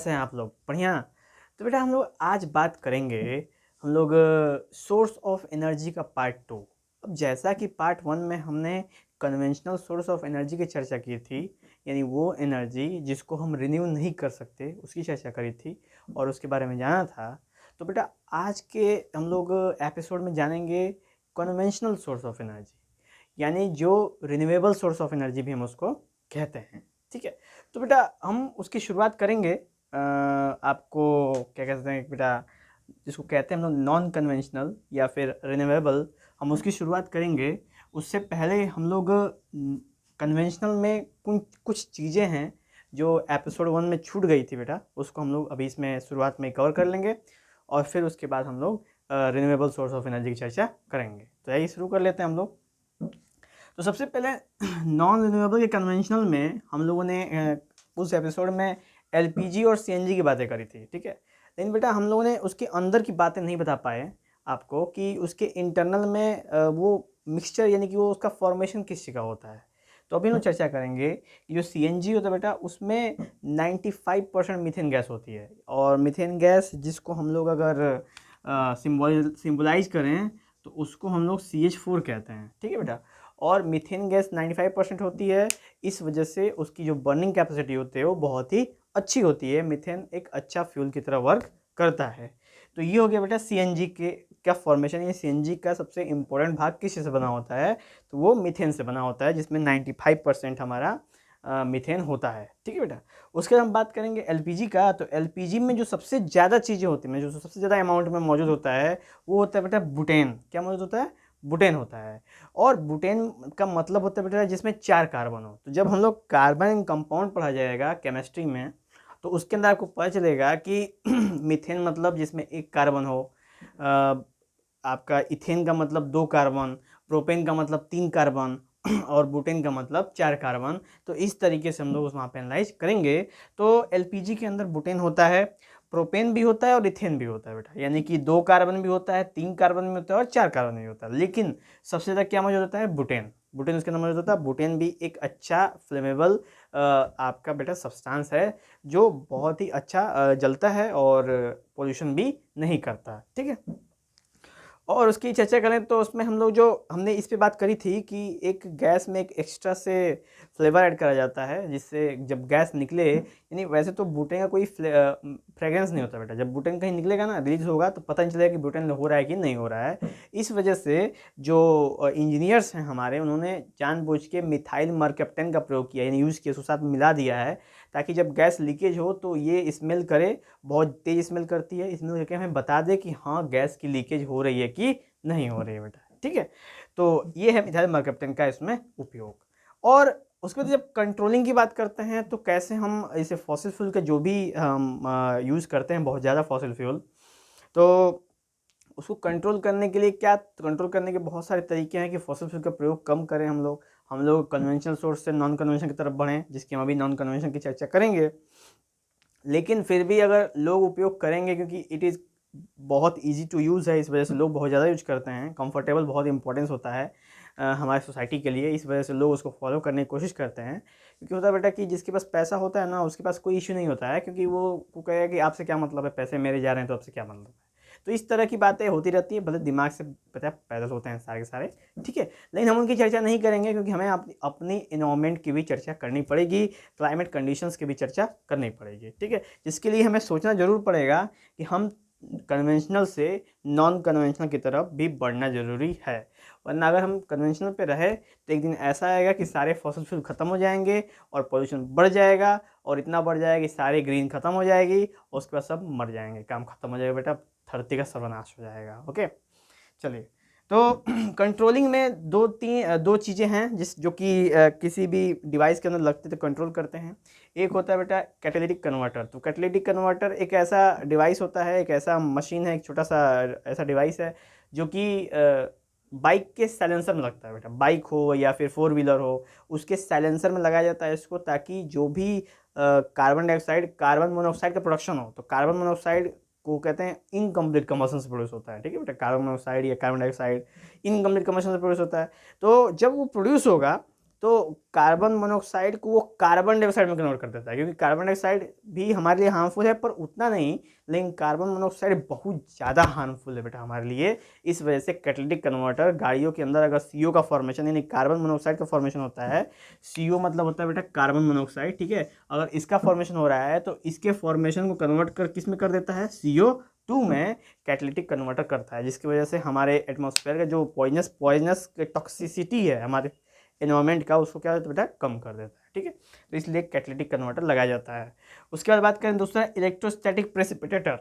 कैसे हैं आप लोग? बढ़िया? तो बेटा हम लोग आज बात करेंगे हम लोग सोर्स ऑफ एनर्जी का पार्ट 2। अब जैसा कि पार्ट 1 में हमने कन्वेंशनल सोर्स ऑफ एनर्जी की चर्चा की थी, यानी वो एनर्जी जिसको हम रिन्यू नहीं कर सकते, उसकी चर्चा करी थी और उसके बारे में जाना था। तो बेटा आज के हम लोग एपिसोड में जानेंगे कन्वेंशनल सोर्स ऑफ एनर्जी, यानी जो रिन्यूएबल सोर्स ऑफ एनर्जी भी हम उसको कहते हैं। ठीक है? तो बेटा हम उसकी शुरुआत करेंगे आपको क्या कहते हैं बेटा, जिसको कहते हैं हम लोग नॉन कन्वेंशनल या फिर रिन्यूएबल, हम उसकी शुरुआत करेंगे। उससे पहले हम लोग कन्वेंशनल में कुछ चीज़ें हैं जो एपिसोड 1 में छूट गई थी बेटा, उसको हम लोग अभी इसमें शुरुआत में कवर कर लेंगे और फिर उसके बाद हम लोग रिन्यूएबल सोर्स ऑफ एनर्जी की चर्चा करेंगे। तो यही शुरू कर लेते हैं हम लोग। तो सबसे पहले नॉन रिन्यूएबल के कन्वेंशनल में हम लोगों ने उस एपिसोड में एलपीजी और सीएनजी की बातें करी थी। ठीक है? लेकिन बेटा हम लोगों ने उसके अंदर की बातें नहीं बता पाए आपको कि उसके इंटरनल में वो मिक्सचर यानी कि वो उसका फॉर्मेशन किस चीज़ का होता है। तो अभी हम लोग चर्चा करेंगे कि जो सीएनजी होता है बेटा, उसमें 95% मीथेन गैस होती है, और मीथेन गैस जिसको हम लोग अगर सिम्बलाइज करें तो उसको हम लोग CH4 कहते हैं। ठीक है बेटा? और मीथेन गैस 95% होती है, इस वजह से उसकी जो बर्निंग कैपेसिटी होती है वो बहुत ही अच्छी होती है। मीथेन एक अच्छा फ्यूल की तरह वर्क करता है। तो ये हो गया बेटा सीएनजी के क्या फॉर्मेशन। ये सीएनजी का सबसे इम्पोर्टेंट भाग किस चीज़ से बना होता है, तो वो मीथेन से बना होता है, जिसमें 95% हमारा मीथेन होता है। ठीक है बेटा? उसके बाद हम बात करेंगे एलपीजी का। तो एलपीजी में जो सबसे ज़्यादा चीज़ें होती हैं, जो सबसे ज़्यादा अमाउंट में मौजूद होता है, वो होता है बेटा बुटेन। क्या मौजूद होता है? बुटेन होता है। और बुटेन का मतलब होता है बेटा जिसमें 4 कार्बन हो। तो जब हम लोग कार्बन कंपाउंड पढ़ा जाएगा केमिस्ट्री में, तो उसके अंदर आपको पता चलेगा कि मीथेन मतलब जिसमें 1 कार्बन हो, आपका इथेन का मतलब 2 कार्बन, प्रोपेन का मतलब 3 कार्बन और बुटेन का मतलब 4 कार्बन। तो इस तरीके से हम लोग वहाँ पे एनालाइज करेंगे। तो एलपीजी के अंदर बुटेन होता है, प्रोपेन भी होता है और इथेन भी होता है बेटा, यानी कि 2 कार्बन भी होता है, 3 कार्बन भी होता है और 4 कार्बन भी होता है। लेकिन सबसे ज़्यादा क्या मौजूद होता है? बुटेन। बुटेन उसके अंदर मौजूद होता है। बुटेन भी एक अच्छा फ्लेमेबल आपका बेटा सब्सटेंस है, जो बहुत ही अच्छा जलता है और पोल्यूशन भी नहीं करता। ठीक है? और उसकी चर्चा करें तो उसमें हम लोग जो हमने इस पे बात करी थी कि एक गैस में एक एक्स्ट्रा से फ्लेवर ऐड करा जाता है, जिससे जब गैस निकले, यानी वैसे तो बुटेन का कोई फ्रेग्रेंस नहीं होता बेटा। जब बुटेन कहीं निकलेगा ना, रिलीज होगा, तो पता नहीं चलेगा कि बुटेन हो रहा है कि नहीं हो रहा है। इस वजह से जो इंजीनियर्स हैं हमारे, उन्होंने जानबूझ के मिथाइल मरकैप्टन का प्रयोग किया, यानी यूज़ किया, उसके साथ मिला दिया है, ताकि जब गैस लीकेज हो तो ये स्मेल करे, बहुत तेज़ स्मेल करती है। स्मेल करके हमें बता दे कि हाँ गैस की लीकेज हो रही है कि नहीं हो रही है बेटा। ठीक है? तो ये है मिथाइल मरकैप्टन का इसमें उपयोग। और उसके बाद जब कंट्रोलिंग की बात करते हैं, तो कैसे हम इसे फॉसिल फ्यूल का जो भी हम यूज़ करते हैं, बहुत ज़्यादा फॉसिल फ्यूल, तो उसको कंट्रोल करने के लिए क्या, कंट्रोल करने के बहुत सारे तरीके हैं कि फॉसिल फ्यूल का प्रयोग कम करें हम लोग कन्वेंशनल सोर्स से नॉन कन्वेंशन की तरफ बढ़ें, जिसकी हम अभी नॉन कन्वेंशन की चर्चा करेंगे। लेकिन फिर भी अगर लोग उपयोग करेंगे, क्योंकि इट इज़ बहुत ईजी टू यूज़ है, इस वजह से लोग बहुत ज़्यादा यूज करते हैं। कंफर्टेबल बहुत इंपॉर्टेंस होता है हमारे सोसाइटी के लिए, इस वजह से लोग उसको फॉलो करने की कोशिश करते हैं। क्योंकि होता है बेटा कि जिसके पास पैसा होता है ना, उसके पास कोई इश्यू नहीं होता है, क्योंकि वो कहेगा कि आपसे क्या मतलब है, पैसे मेरे जा रहे हैं तो आपसे क्या मतलब है। तो इस तरह की बातें होती रहती है, भले दिमाग से पता है पैदल होते हैं सारे के सारे। ठीक है? लेकिन हम उनकी चर्चा नहीं करेंगे, क्योंकि हमें अपनी इन्वायरमेंट की भी चर्चा करनी पड़ेगी, क्लाइमेट कंडीशंस की भी चर्चा करनी पड़ेगी। ठीक है? जिसके लिए हमें सोचना ज़रूर पड़ेगा कि हम कन्वेंशनल से नॉन कन्वेंशनल की तरफ भी बढ़ना ज़रूरी है। वरना अगर हम कन्वेंशनल पे रहे, तो एक दिन ऐसा आएगा कि सारे फॉसिल फ्यूल ख़त्म हो जाएंगे और पोल्यूशन बढ़ जाएगा, और इतना बढ़ जाएगा कि सारे ग्रीन ख़त्म हो जाएगी, और उसके बाद सब मर जाएंगे, काम ख़त्म हो जाएगा बेटा, धरती का सर्वनाश हो जाएगा। ओके, चलिए। तो कंट्रोलिंग में दो चीज़ें हैं जो कि किसी भी डिवाइस के अंदर लगते तो कंट्रोल करते हैं। एक होता है बेटा कैटालिटिक कन्वर्टर। तो कैटालिटिक कन्वर्टर एक ऐसा डिवाइस होता है, एक ऐसा मशीन है, एक छोटा सा ऐसा डिवाइस है, जो कि बाइक के साइलेंसर में लगता है बेटा। बाइक हो या फिर 4 व्हीलर हो, उसके साइलेंसर में लगाया जाता है इसको, ताकि जो भी कार्बन मोनोऑक्साइड का प्रोडक्शन हो, तो कार्बन मोनोऑक्साइड को कहते हैं इनकम्प्लीट कम्बशन से प्रोड्यूस होता है। ठीक है बेटा? कार्बन मोनोऑक्साइड या कार्बन डाइऑक्साइड इनकम्प्लीट कम्बशन से प्रोड्यूस होता है। तो जब वो प्रोड्यूस होगा, तो कार्बन मोनोऑक्साइड को वो कार्बन डाइऑक्साइड में कन्वर्ट कर देता है, क्योंकि कार्बन डाइऑक्साइड भी हमारे लिए हार्मफुल है पर उतना नहीं, लेकिन कार्बन मोनोऑक्साइड बहुत ज़्यादा हार्मफुल है बेटा हमारे लिए। इस वजह से कैटालिटिक कन्वर्टर गाड़ियों के अंदर अगर CO का फॉर्मेशन यानी कार्बन मोनोऑक्साइड का फॉर्मेशन होता है, CO मतलब होता है बेटा कार्बन मोनोऑक्साइड, ठीक है, अगर इसका फॉर्मेशन हो रहा है तो इसके फॉर्मेशन को कन्वर्ट कर किस में कर देता है, CO2 में कैटालिटिक कन्वर्टर करता है, जिसकी वजह से हमारे एटमॉस्फेयर का जो पॉइजनस टॉक्सिसिटी है हमारे एनवायरमेंट का, उसको क्या होता है बेटा, कम कर देता है, ठीक है। तो इसलिए कैटालिटिक कन्वर्टर लगाया जाता है। उसके बाद बात करें दूसरा इलेक्ट्रोस्टैटिक प्रेसिपिटेटर,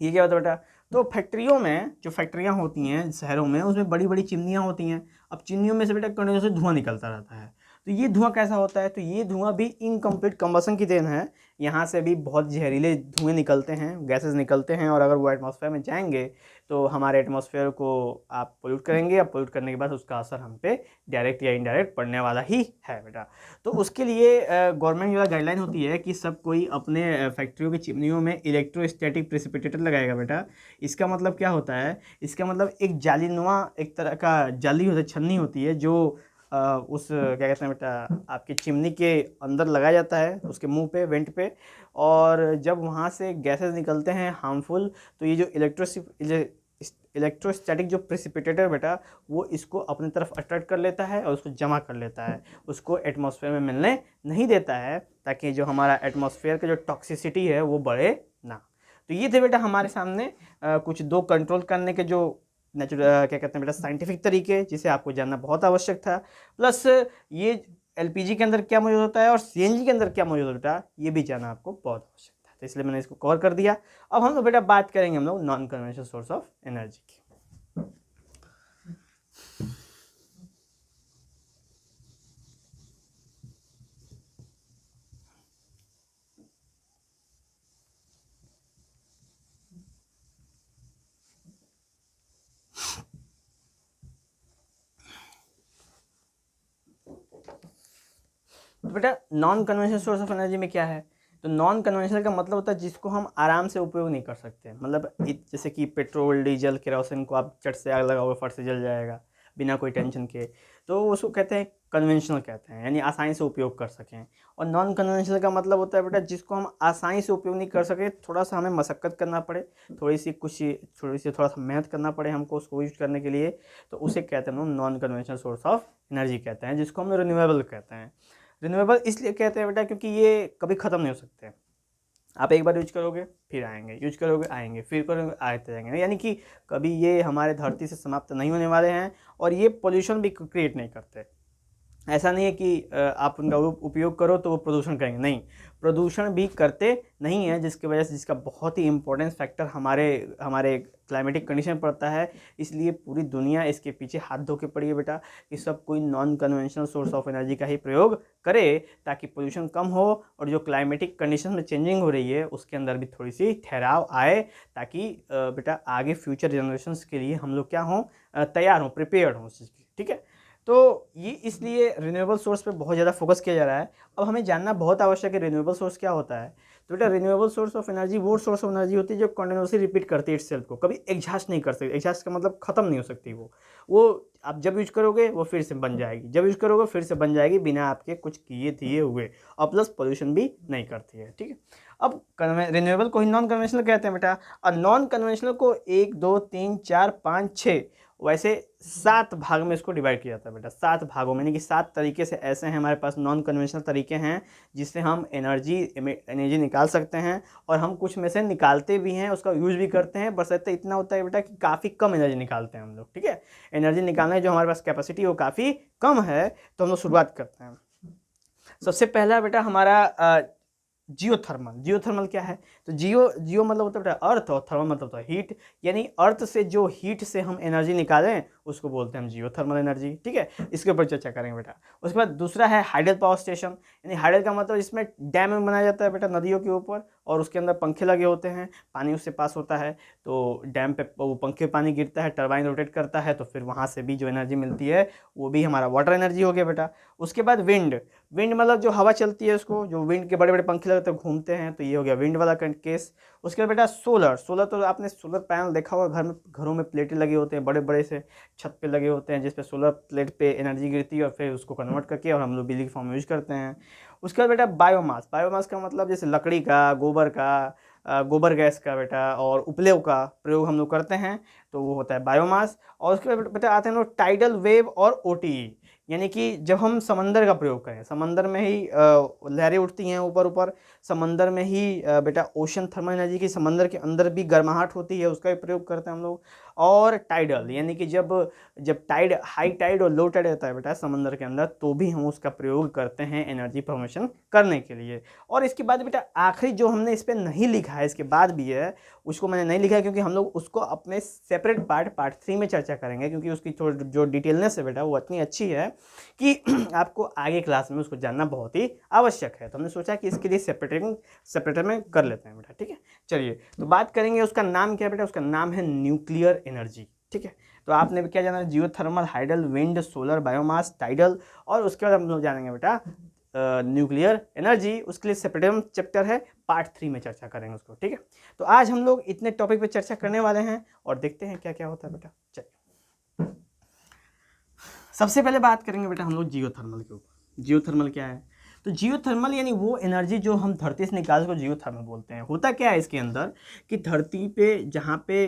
ये क्या होता है बेटा, तो फैक्ट्रियों में, जो फैक्ट्रियाँ होती हैं शहरों में, उसमें बड़ी बड़ी चिमनियाँ होती हैं। अब चिमनियों में से बेटा कंटिन्यूस धुआं निकलता रहता है। तो ये धुआं कैसा होता है, तो ये धुआं भी इनकम्प्लीट कंबसन की देन है। यहाँ से भी बहुत जहरीले धुएँ निकलते हैं, गैसेस निकलते हैं, और अगर वो एटमॉस्फेयर में जाएंगे तो हमारे एटमॉस्फेयर को आप पोल्यूट करेंगे, और पोल्यूट करने के बाद उसका असर हम पे डायरेक्ट या इनडायरेक्ट पड़ने वाला ही है बेटा। तो उसके लिए गवर्नमेंट जो गाइडलाइन होती है कि सब कोई अपने फैक्ट्रियों की चिमनियों में इलेक्ट्रोस्टैटिक प्रेसिपिटेटर लगाएगा बेटा। इसका मतलब क्या होता है, इसका मतलब एक जालीनुमा एक तरह का जाली होता है, छन्नी होती है, जो उस क्या कहते हैं बेटा, आपकी चिमनी के अंदर लगाया जाता है, उसके मुंह पे, वेंट पे, और जब वहाँ से गैसेस निकलते हैं हार्मफुल, तो ये जो इलेक्ट्रोस्टैटिक जो प्रेसिपिटेटर बेटा, वो इसको अपनी तरफ अट्रैक्ट कर लेता है और उसको जमा कर लेता है, उसको एटमॉस्फेयर में मिलने नहीं देता है, ताकि जो हमारा एटमॉस्फेयर का जो टॉक्सिसिटी है वो बढ़े ना। तो ये थे बेटा हमारे सामने कुछ दो कंट्रोल करने के जो नेचुरल क्या कहते हैं बेटा, साइंटिफिक तरीके, जिसे आपको जानना बहुत आवश्यक था। प्लस ये LPG के अंदर क्या मौजूद होता है और CNG के अंदर क्या मौजूद होता है, ये भी जानना आपको बहुत आवश्यक था, तो इसलिए मैंने इसको कवर कर दिया। अब हम लोग बेटा बात करेंगे हम लोग non conventional source of energy की। तो बेटा non conventional source of energy में क्या है, तो नॉन कन्वेंशनल का मतलब होता है जिसको हम आराम से उपयोग नहीं कर सकते, मतलब जैसे कि पेट्रोल, डीजल, केरोसिन को आप चट से आग लगाओगे, फट से जल जाएगा बिना कोई टेंशन के, तो उसको कहते हैं कन्वेंशनल कहते हैं, यानी आसानी से उपयोग कर सकें। और नॉन कन्वेंशनल का मतलब होता है बेटा जिसको हम आसानी से उपयोग नहीं कर सके, थोड़ा सा हमें मशक्क़त करना पड़े, थोड़ा सा मेहनत करना पड़े हमको उसको यूज करने के लिए, तो उसे कहते हैं हम लोग non conventional source of energy कहते हैं, जिसको हम रिन्यूएबल कहते हैं। रिन्यूएबल इसलिए कहते हैं बेटा क्योंकि ये कभी ख़त्म नहीं हो सकते। आप एक बार यूज करोगे फिर आएंगे, यूज करोगे आएंगे, फिर करोगे आते जाएंगे, यानी कि कभी ये हमारे धरती से समाप्त नहीं होने वाले हैं, और ये पोल्यूशन भी क्रिएट नहीं करते। ऐसा नहीं है कि आप उनका उपयोग करो तो वो प्रदूषण करेंगे, नहीं, प्रदूषण भी करते नहीं है, जिसकी वजह से जिसका बहुत ही इंपॉर्टेंट फैक्टर हमारे हमारे क्लाइमेटिक कंडीशन पड़ता है। इसलिए पूरी दुनिया इसके पीछे हाथ धो के पड़ी है बेटा कि सब कोई non conventional source of energy का ही प्रयोग करे, ताकि पोल्यूशन कम हो, और जो क्लाइमेटिक कंडीशन में चेंजिंग हो रही है उसके अंदर भी थोड़ी सी ठहराव आए, ताकि बेटा आगे फ्यूचर जनरेशन्स के लिए हम लोग क्या हों, तैयार हों, प्रिपेयर्ड हों उस चीज़ की, ठीक है। तो ये इसलिए रिन्यूएबल सोर्स पे बहुत ज़्यादा फोकस किया जा रहा है। अब हमें जानना बहुत आवश्यक है रिन्यूएबल सोर्स क्या होता है। तो बेटा रिन्यूएबल सोर्स ऑफ एनर्जी वो सोर्स ऑफ एनर्जी होती है जो कंटिन्यूसली रिपीट करती है इटसेल्फ को, कभी एग्जॉस्ट नहीं कर सकती। एग्जॉस्ट का मतलब ख़त्म नहीं हो सकती वो आप जब यूज करोगे वो फिर से बन जाएगी, जब यूज करोगे फिर से बन जाएगी, बिना आपके कुछ किए दिए हुए, और प्लस पोल्यूशन भी नहीं करती है, ठीक है। अब रिन्यूएबल को ही नॉन कन्वेंशनल कहते हैं बेटा, और नॉन कन्वेंशनल को 1 2 3 4 5 6 वैसे 7 भाग में इसको डिवाइड किया जाता है बेटा, 7 भागों में, यानी कि 7 तरीके से ऐसे हैं हमारे पास नॉन कन्वेंशनल तरीके हैं जिससे हम एनर्जी निकाल सकते हैं, और हम कुछ में से निकालते भी हैं, उसका यूज भी करते हैं, बस इतना होता है बेटा कि काफ़ी कम एनर्जी निकालते हैं हम लोग, ठीक है। एनर्जी निकालने जो हमारे पास कैपेसिटी वो काफ़ी कम है, तो हम लोग शुरुआत करते हैं। सबसे पहला बेटा हमारा जियोथर्मल क्या है, तो जियो मतलब होता है अर्थ, और थर्मल मतलब होता है हीट, यानी अर्थ से जो हीट से हम एनर्जी निकालें उसको बोलते हैं हम जियोथर्मल एनर्जी, ठीक है। इसके ऊपर चर्चा करेंगे बेटा। उसके बाद दूसरा है हाइडल पावर स्टेशन, यानी हाइडल का मतलब इसमें डैम बनाया जाता है बेटा नदियों के ऊपर, और उसके अंदर पंखे लगे होते हैं, पानी उससे पास होता है, तो डैम पे वो पंखे पानी गिरता है, टरबाइन रोटेट करता है, तो फिर वहाँ से भी जो एनर्जी मिलती है वो भी हमारा वाटर एनर्जी हो गया बेटा। उसके बाद विंड, विंड मतलब जो हवा चलती है उसको, जो विंड के बड़े बड़े पंखे लगते हैं घूमते हैं, तो ये हो गया विंड वाला केस। उसके बाद बेटा सोलर, सोलर तो आपने सोलर पैनल देखा होगा, घरों में प्लेटें लगे होते हैं बड़े बड़े से, छत पे लगे होते हैं, जिसपे सोलर प्लेट पे एनर्जी गिरती है और फिर उसको कन्वर्ट करके और हम लोग बिजली के फॉर्म में यूज करते हैं। उसके बाद बेटा बायोमास, बायोमास का मतलब जैसे लकड़ी का, गोबर का, गोबर गैस का बेटा और उपलेव का प्रयोग हम लोग करते हैं, तो वो होता है बायोमास। और उसके बाद बेटा आते हैं लोग टाइडल वेव और ओटीई, यानी कि जब हम समंदर का प्रयोग करें, समंदर में ही लहरें उठती हैं ऊपर ऊपर, समंदर में ही बेटा ओशन थर्मल एनर्जी की, समंदर के अंदर भी गर्माहट होती है, उसका भी प्रयोग करते हैं हम लोग। और टाइडल यानी कि जब जब टाइड, हाई टाइड और लो टाइड रहता है बेटा समंदर के अंदर, तो भी हम उसका प्रयोग करते हैं एनर्जी फॉर्मेशन करने के लिए। और इसके बाद बेटा आखिरी जो हमने इस पर नहीं लिखा है, इसके बाद भी है, उसको मैंने नहीं लिखा है क्योंकि हम लोग उसको अपने सेपरेट पार्ट 3 में चर्चा करेंगे, क्योंकि उसकी थोड़ी जो डिटेलनेस है बेटा वो इतनी अच्छी है कि आपको आगे क्लास में उसको जानना बहुत ही आवश्यक है। तो हमने सोचा कि इसके लिए सेपरेटर में कर लेते हैं बेटा, ठीक है। चलिए तो बात करेंगे, उसका नाम क्या है बेटा, उसका नाम है न्यूक्लियर एनर्जी, ठीक है। तो आपने भी क्या जाना है, geothermal, hydel, wind, solar, biomass, tidal, और उसके बाद हम लोग जानेंगे बेटा न्यूक्लियर एनर्जी। उसके लिए सेपरेट चैप्टर है, पार्ट 3 में चर्चा करेंगे उसको, ठीक है। तो आज हम लोग इतने टॉपिक पे चर्चा करने वाले हैं और देखते हैं क्या क्या होता है बेटा। चलिए सबसे पहले बात करेंगे बेटा हम लोग जियोथर्मल के ऊपर। जियोथर्मल क्या है, तो जियोथर्मल यानी वो एनर्जी जो हम धरती से निकाल को जियोथर्मल बोलते हैं। होता क्या है इसके अंदर कि धरती पे जहाँ पे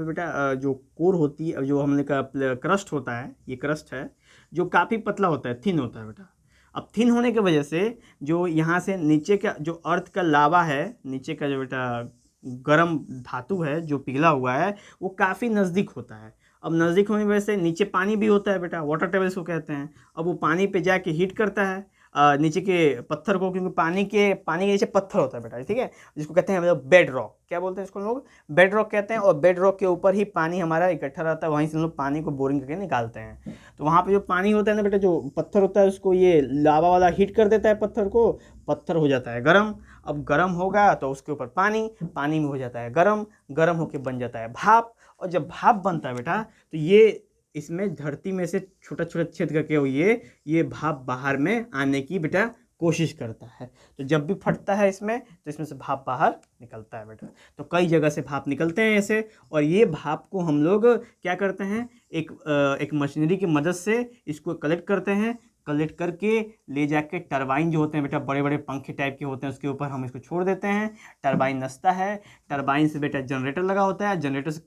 बेटा जो कोर होती है, जो हमने का क्रस्ट होता है, ये क्रस्ट है जो काफ़ी पतला होता है, थिन होता है बेटा। अब थिन होने की वजह से जो यहाँ से नीचे का जो अर्थ का लावा है, नीचे का जो बेटा गर्म धातु है जो पिघला हुआ है, वो काफ़ी नज़दीक होता है। अब नज़दीक होने की वजह से नीचे पानी भी होता है बेटा, वाटर टेबल इसको कहते हैं। अब वो पानी पे जाके हीट करता है नीचे के पत्थर को, क्योंकि पानी के नीचे पत्थर होता है बेटा, ठीक है, जिसको कहते हैं मतलब बेड रॉक। क्या बोलते हैं इसको लोग, बेड रॉक कहते हैं। और बेड रॉक के ऊपर ही पानी हमारा इकट्ठा रहता है, वहीं से हम लोग पानी को बोरिंग करके निकालते हैं। तो वहाँ पे जो पानी होता है ना बेटा, जो पत्थर होता है उसको ये लावा वाला हीट कर देता है पत्थर को, पत्थर हो जाता है गर्म। अब गर्म होगा तो उसके ऊपर पानी में हो जाता है गर्म, गर्म होके बन जाता है भाप। और जब भाप बनता है बेटा, तो ये इसमें धरती में से छोटा छोटा छेद करके ये भाप बाहर में आने की बेटा कोशिश करता है। तो जब भी फटता है इसमें, तो इसमें से भाप बाहर निकलता है बेटा। तो कई जगह से भाप निकलते हैं ऐसे, और ये भाप को हम लोग क्या करते हैं, एक मशीनरी की मदद से इसको कलेक्ट करते हैं। कलेक्ट करके ले जाके टरबाइन जो होते हैं बेटा, बड़े बड़े पंखे टाइप के होते हैं, उसके ऊपर हम इसको छोड़ देते हैं। टरबाइन नसता है, टरबाइन से बेटा जनरेटर लगा होता है, जनरेटर से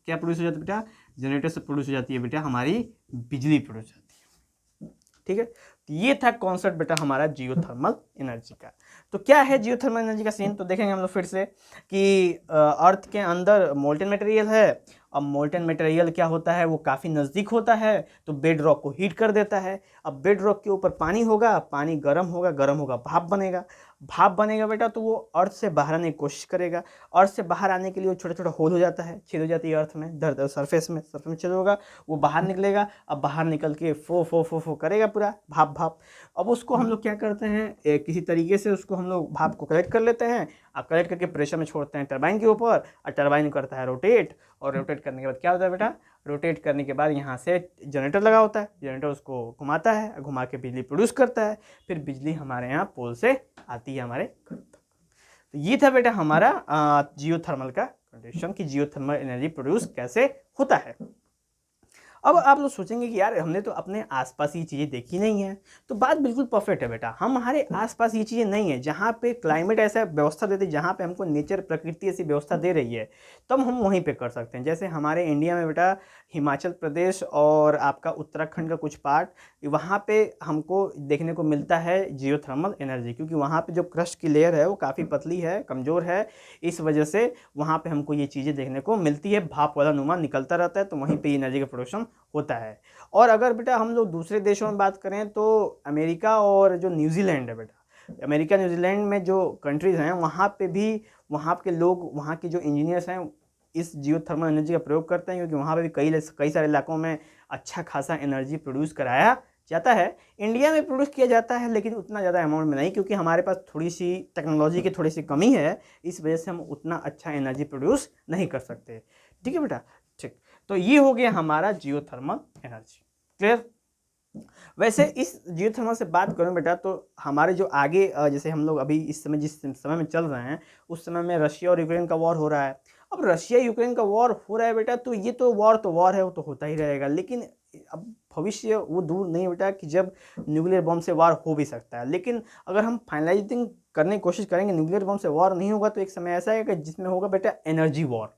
क्या प्रोड्यूस हो जाता है बेटा, जनरेटर से प्रोड्यूस हो जाती है बेटा हमारी बिजली प्रोड्यूस होती है, ठीक है। तो ये था कॉन्सेप्ट बेटा हमारा जियोथर्मल एनर्जी का। तो क्या है जियोथर्मल एनर्जी का सीन, तो देखेंगे हम लोग फिर से कि अर्थ के अंदर मोल्टेन मटेरियल है। अब मोल्टेन मटेरियल क्या होता है, वो काफ़ी नज़दीक होता है, तो बेड रॉक को हीट कर देता है। अब बेड रॉक के ऊपर पानी होगा, पानी गर्म होगा भाप बनेगा। भाप बनेगा बेटा, तो वो अर्थ से बाहर आने की कोशिश करेगा। अर्थ से बाहर आने के लिए वो छोटा छोटा होल हो जाता है, छेद हो जाती है अर्थ में, सरफेस में छेद होगा, वो बाहर निकलेगा। अब बाहर निकल के फो करेगा पूरा भाप। अब उसको हम लोग क्या करते हैं, किसी तरीके से उसको हम लोग भाप को कलेक्ट कर लेते हैं। अब कलेक्ट करके प्रेशर में छोड़ते हैं टरबाइन के ऊपर, और टरबाइन करता है रोटेट। और रोटेट करने के बाद क्या होता है बेटा, रोटेट करने के बाद यहाँ से जनरेटर लगा होता है, जनरेटर उसको घुमाता है, घुमा के बिजली प्रोड्यूस करता है। फिर बिजली हमारे यहाँ पोल से आती है हमारे घर तक। तो ये था बेटा हमारा जियोथर्मल का कंडीशन कि जियोथर्मल एनर्जी प्रोड्यूस कैसे होता है। अब आप लोग सोचेंगे कि यार हमने तो अपने आसपास ये चीज़ें देखी नहीं है, तो बात बिल्कुल परफेक्ट है बेटा। हमारे आसपास ये चीज़ें नहीं है, जहाँ पे क्लाइमेट ऐसा व्यवस्था देती है, जहाँ पे हमको नेचर प्रकृति ऐसी व्यवस्था दे रही है, तब हम वहीं पे कर सकते हैं। जैसे हमारे इंडिया में बेटा हिमाचल प्रदेश और आपका उत्तराखंड का कुछ पार्ट, वहाँ पे हमको देखने को मिलता है जियोथर्मल एनर्जी, क्योंकि वहाँ पे जो क्रस्ट की लेयर है वो काफ़ी पतली है, कमज़ोर है। इस वजह से वहाँ पे हमको ये चीज़ें देखने को मिलती है, भाप वाला नुमा निकलता रहता है, तो वहीं पे एनर्जी का प्रोडक्शन होता है। और अगर बेटा हम लोग दूसरे देशों में बात करें, तो अमेरिका और जो न्यूजीलैंड है बेटा, अमेरिका न्यूजीलैंड में जो कंट्रीज़ हैं, वहाँ पे भी वहाँ के लोग, वहाँ के जो इंजीनियर्स हैं, इस जियोथर्मल एनर्जी का प्रयोग करते हैं, क्योंकि वहाँ पे भी कई सारे इलाकों में अच्छा खासा एनर्जी प्रोड्यूस कराया जाता है, इंडिया में प्रोड्यूस किया जाता है लेकिन उतना ज़्यादा अमाउंट में नहीं, क्योंकि हमारे पास थोड़ी सी टेक्नोलॉजी की थोड़ी सी कमी है, इस वजह से हम उतना अच्छा एनर्जी प्रोड्यूस नहीं कर सकते। ठीक है बेटा, ठीक। तो ये हो गया हमारा जियोथर्मल एनर्जी। क्लियर। वैसे इस जियोथर्मल से बात करूं बेटा तो हमारे जो आगे जैसे हम लोग अभी इस समय जिस समय में चल रहे हैं, उस समय में रशिया और यूक्रेन का वॉर हो रहा है। अब रशिया यूक्रेन का वॉर हो रहा है बेटा, तो ये तो वॉर है, वो तो होता ही रहेगा, लेकिन अब भविष्य वो दूर नहीं बेटा कि जब न्यूक्लियर बम से वॉर हो भी सकता है। लेकिन अगर हम फाइनलाइजिंग करने की कोशिश करेंगे, न्यूक्लियर बम से वॉर नहीं होगा, तो एक समय ऐसा है कि जिसमें होगा बेटा एनर्जी वॉर।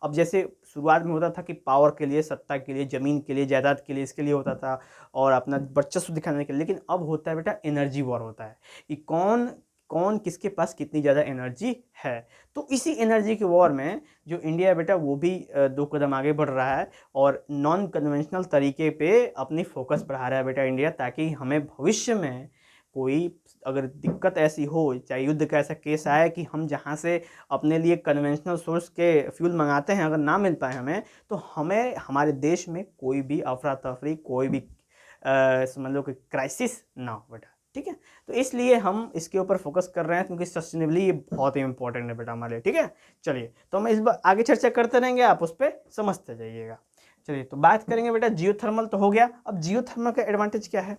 अब जैसे शुरुआत में होता था कि पावर के लिए, सत्ता के लिए, ज़मीन के लिए, जायदाद के लिए, इसके लिए होता था, और अपना वर्चस्व दिखाने के लिए। लेकिन अब होता है बेटा एनर्जी वॉर होता है कि कौन कौन किसके पास कितनी ज़्यादा एनर्जी है। तो इसी एनर्जी के वॉर में जो इंडिया है बेटा, वो भी 2 कदम आगे बढ़ रहा है और नॉन कन्वेंशनल तरीके पे अपनी फोकस बढ़ा रहा है बेटा इंडिया, ताकि हमें भविष्य में कोई अगर दिक्कत ऐसी हो, चाहे युद्ध का ऐसा केस आए कि हम जहाँ से अपने लिए कन्वेंशनल सोर्स के फ्यूल मंगाते हैं, अगर ना मिल पाए हमें, तो हमें हमारे देश में कोई भी अफरा तफरी, कोई भी समझ लो कि क्राइसिस ना हो बेटा। ठीक है, तो इसलिए हम इसके ऊपर फोकस कर रहे हैं, क्योंकि सस्टेनेबली ये बहुत ही इंपॉर्टेंट है बेटा हमारे लिए। ठीक है, चलिए, तो हम इस बार आगे चर्चा करते रहेंगे, आप उस पर समझते जाइएगा। चलिए, तो बात करेंगे बेटा जियोथर्मल तो हो गया। अब जियोथर्मल का एडवांटेज क्या है?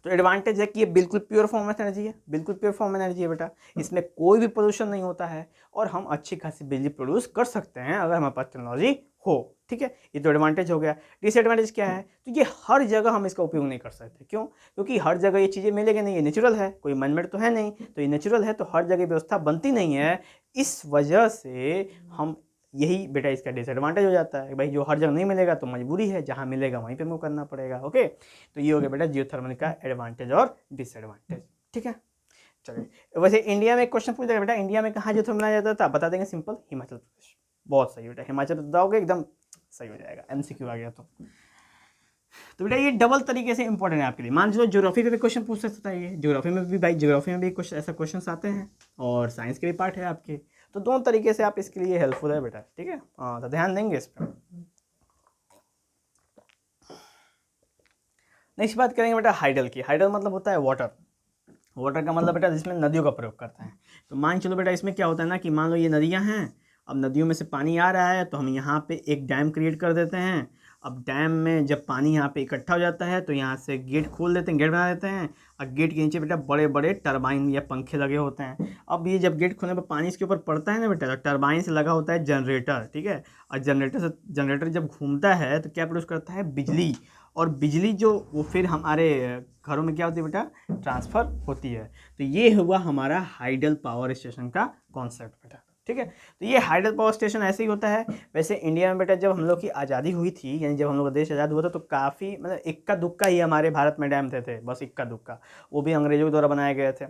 तो एडवांटेज है कि ये बिल्कुल प्योर फॉर्म ऑफ एनर्जी है, बिल्कुल प्योर फॉर्म एनर्जी है बेटा, इसमें कोई भी पोल्यूशन नहीं होता है, और हम अच्छी खासी बिजली प्रोड्यूस कर सकते हैं अगर हमारे पास टेक्नोलॉजी हो। ठीक है, ये तो एडवांटेज हो गया। डिसएडवांटेज क्या है? तो ये हर जगह हम इसका उपयोग नहीं कर सकते। क्यों? क्योंकि हर जगह ये चीज़ें मिलेगी नहीं, ये नेचुरल है, कोई मैनमेड तो है नहीं, तो ये नेचुरल है, तो हर जगह व्यवस्था बनती नहीं है। इस वजह से हम, यही बेटा इसका डिसएडवांटेज हो जाता है भाई, जो हर जगह नहीं मिलेगा तो मजबूरी है, जहाँ मिलेगा वहीं पे मूव करना पड़ेगा। ओके, तो ये हो गया बेटा जियोथर्मल का एडवांटेज और डिसएडवांटेज। ठीक है, चलिए, वैसे इंडिया में क्वेश्चन पूछ देगा बेटा, इंडिया में कहाँ जियोथर्मल बनाया जाता था? बता देंगे सिंपल, हिमाचल प्रदेश। बहुत सही बेटा, हिमाचल बताओगे एकदम सही हो जाएगा, एमसीक्यू आ गया तो बेटा ये डबल तरीके से इंपॉर्टेंट है आपके लिए। मान लो ज्योग्राफी पे भी क्वेश्चन पूछ सकता है, ये ज्योग्राफी में भी भाई, ज्योग्राफी में भी कुछ ऐसा क्वेश्चन आते हैं, और साइंस के भी पार्ट है आपके, तो दोनों तरीके से आप इसके लिए हेल्पफुल है बेटा। ठीक है, हाँ, तो ध्यान देंगे इस पर। नेक्स्ट बात करेंगे बेटा हाइडल की। हाइडल मतलब होता है वाटर। वाटर का मतलब बेटा जिसमें नदियों का प्रयोग करते हैं। तो मान चलो बेटा इसमें क्या होता है ना कि मान लो ये नदियाँ हैं, अब नदियों में से पानी आ रहा है, तो हम यहाँ पे एक डैम क्रिएट कर देते हैं। अब डैम में जब पानी यहाँ पे इकट्ठा हो जाता है, तो यहाँ से गेट खोल देते हैं, गेट बना देते हैं, और गेट के नीचे बेटा बड़े बड़े टरबाइन या पंखे लगे होते हैं। अब ये जब गेट खोलने पर पानी इसके ऊपर पड़ता है ना बेटा, तो टरबाइन से लगा होता है जनरेटर। ठीक है, और जनरेटर जब घूमता है तो क्या प्रोड्यूस करता है? बिजली। और बिजली जो वो फिर हमारे घरों में क्या होती है बेटा? ट्रांसफ़र होती है। तो ये हुआ हमारा हाइडल पावर स्टेशन का कॉन्सेप्ट बेटा। ठीक है, तो ये हाइडल पावर स्टेशन ऐसे ही होता है। वैसे इंडिया में बेटा जब हम लोग की आज़ादी हुई थी, यानी जब हम लोग का देश आज़ाद हुआ था, तो काफ़ी मतलब इक्का दुक्का ही हमारे भारत में डैम थे, बस इक्का दुक्का, वो भी अंग्रेजों के द्वारा बनाए गए थे।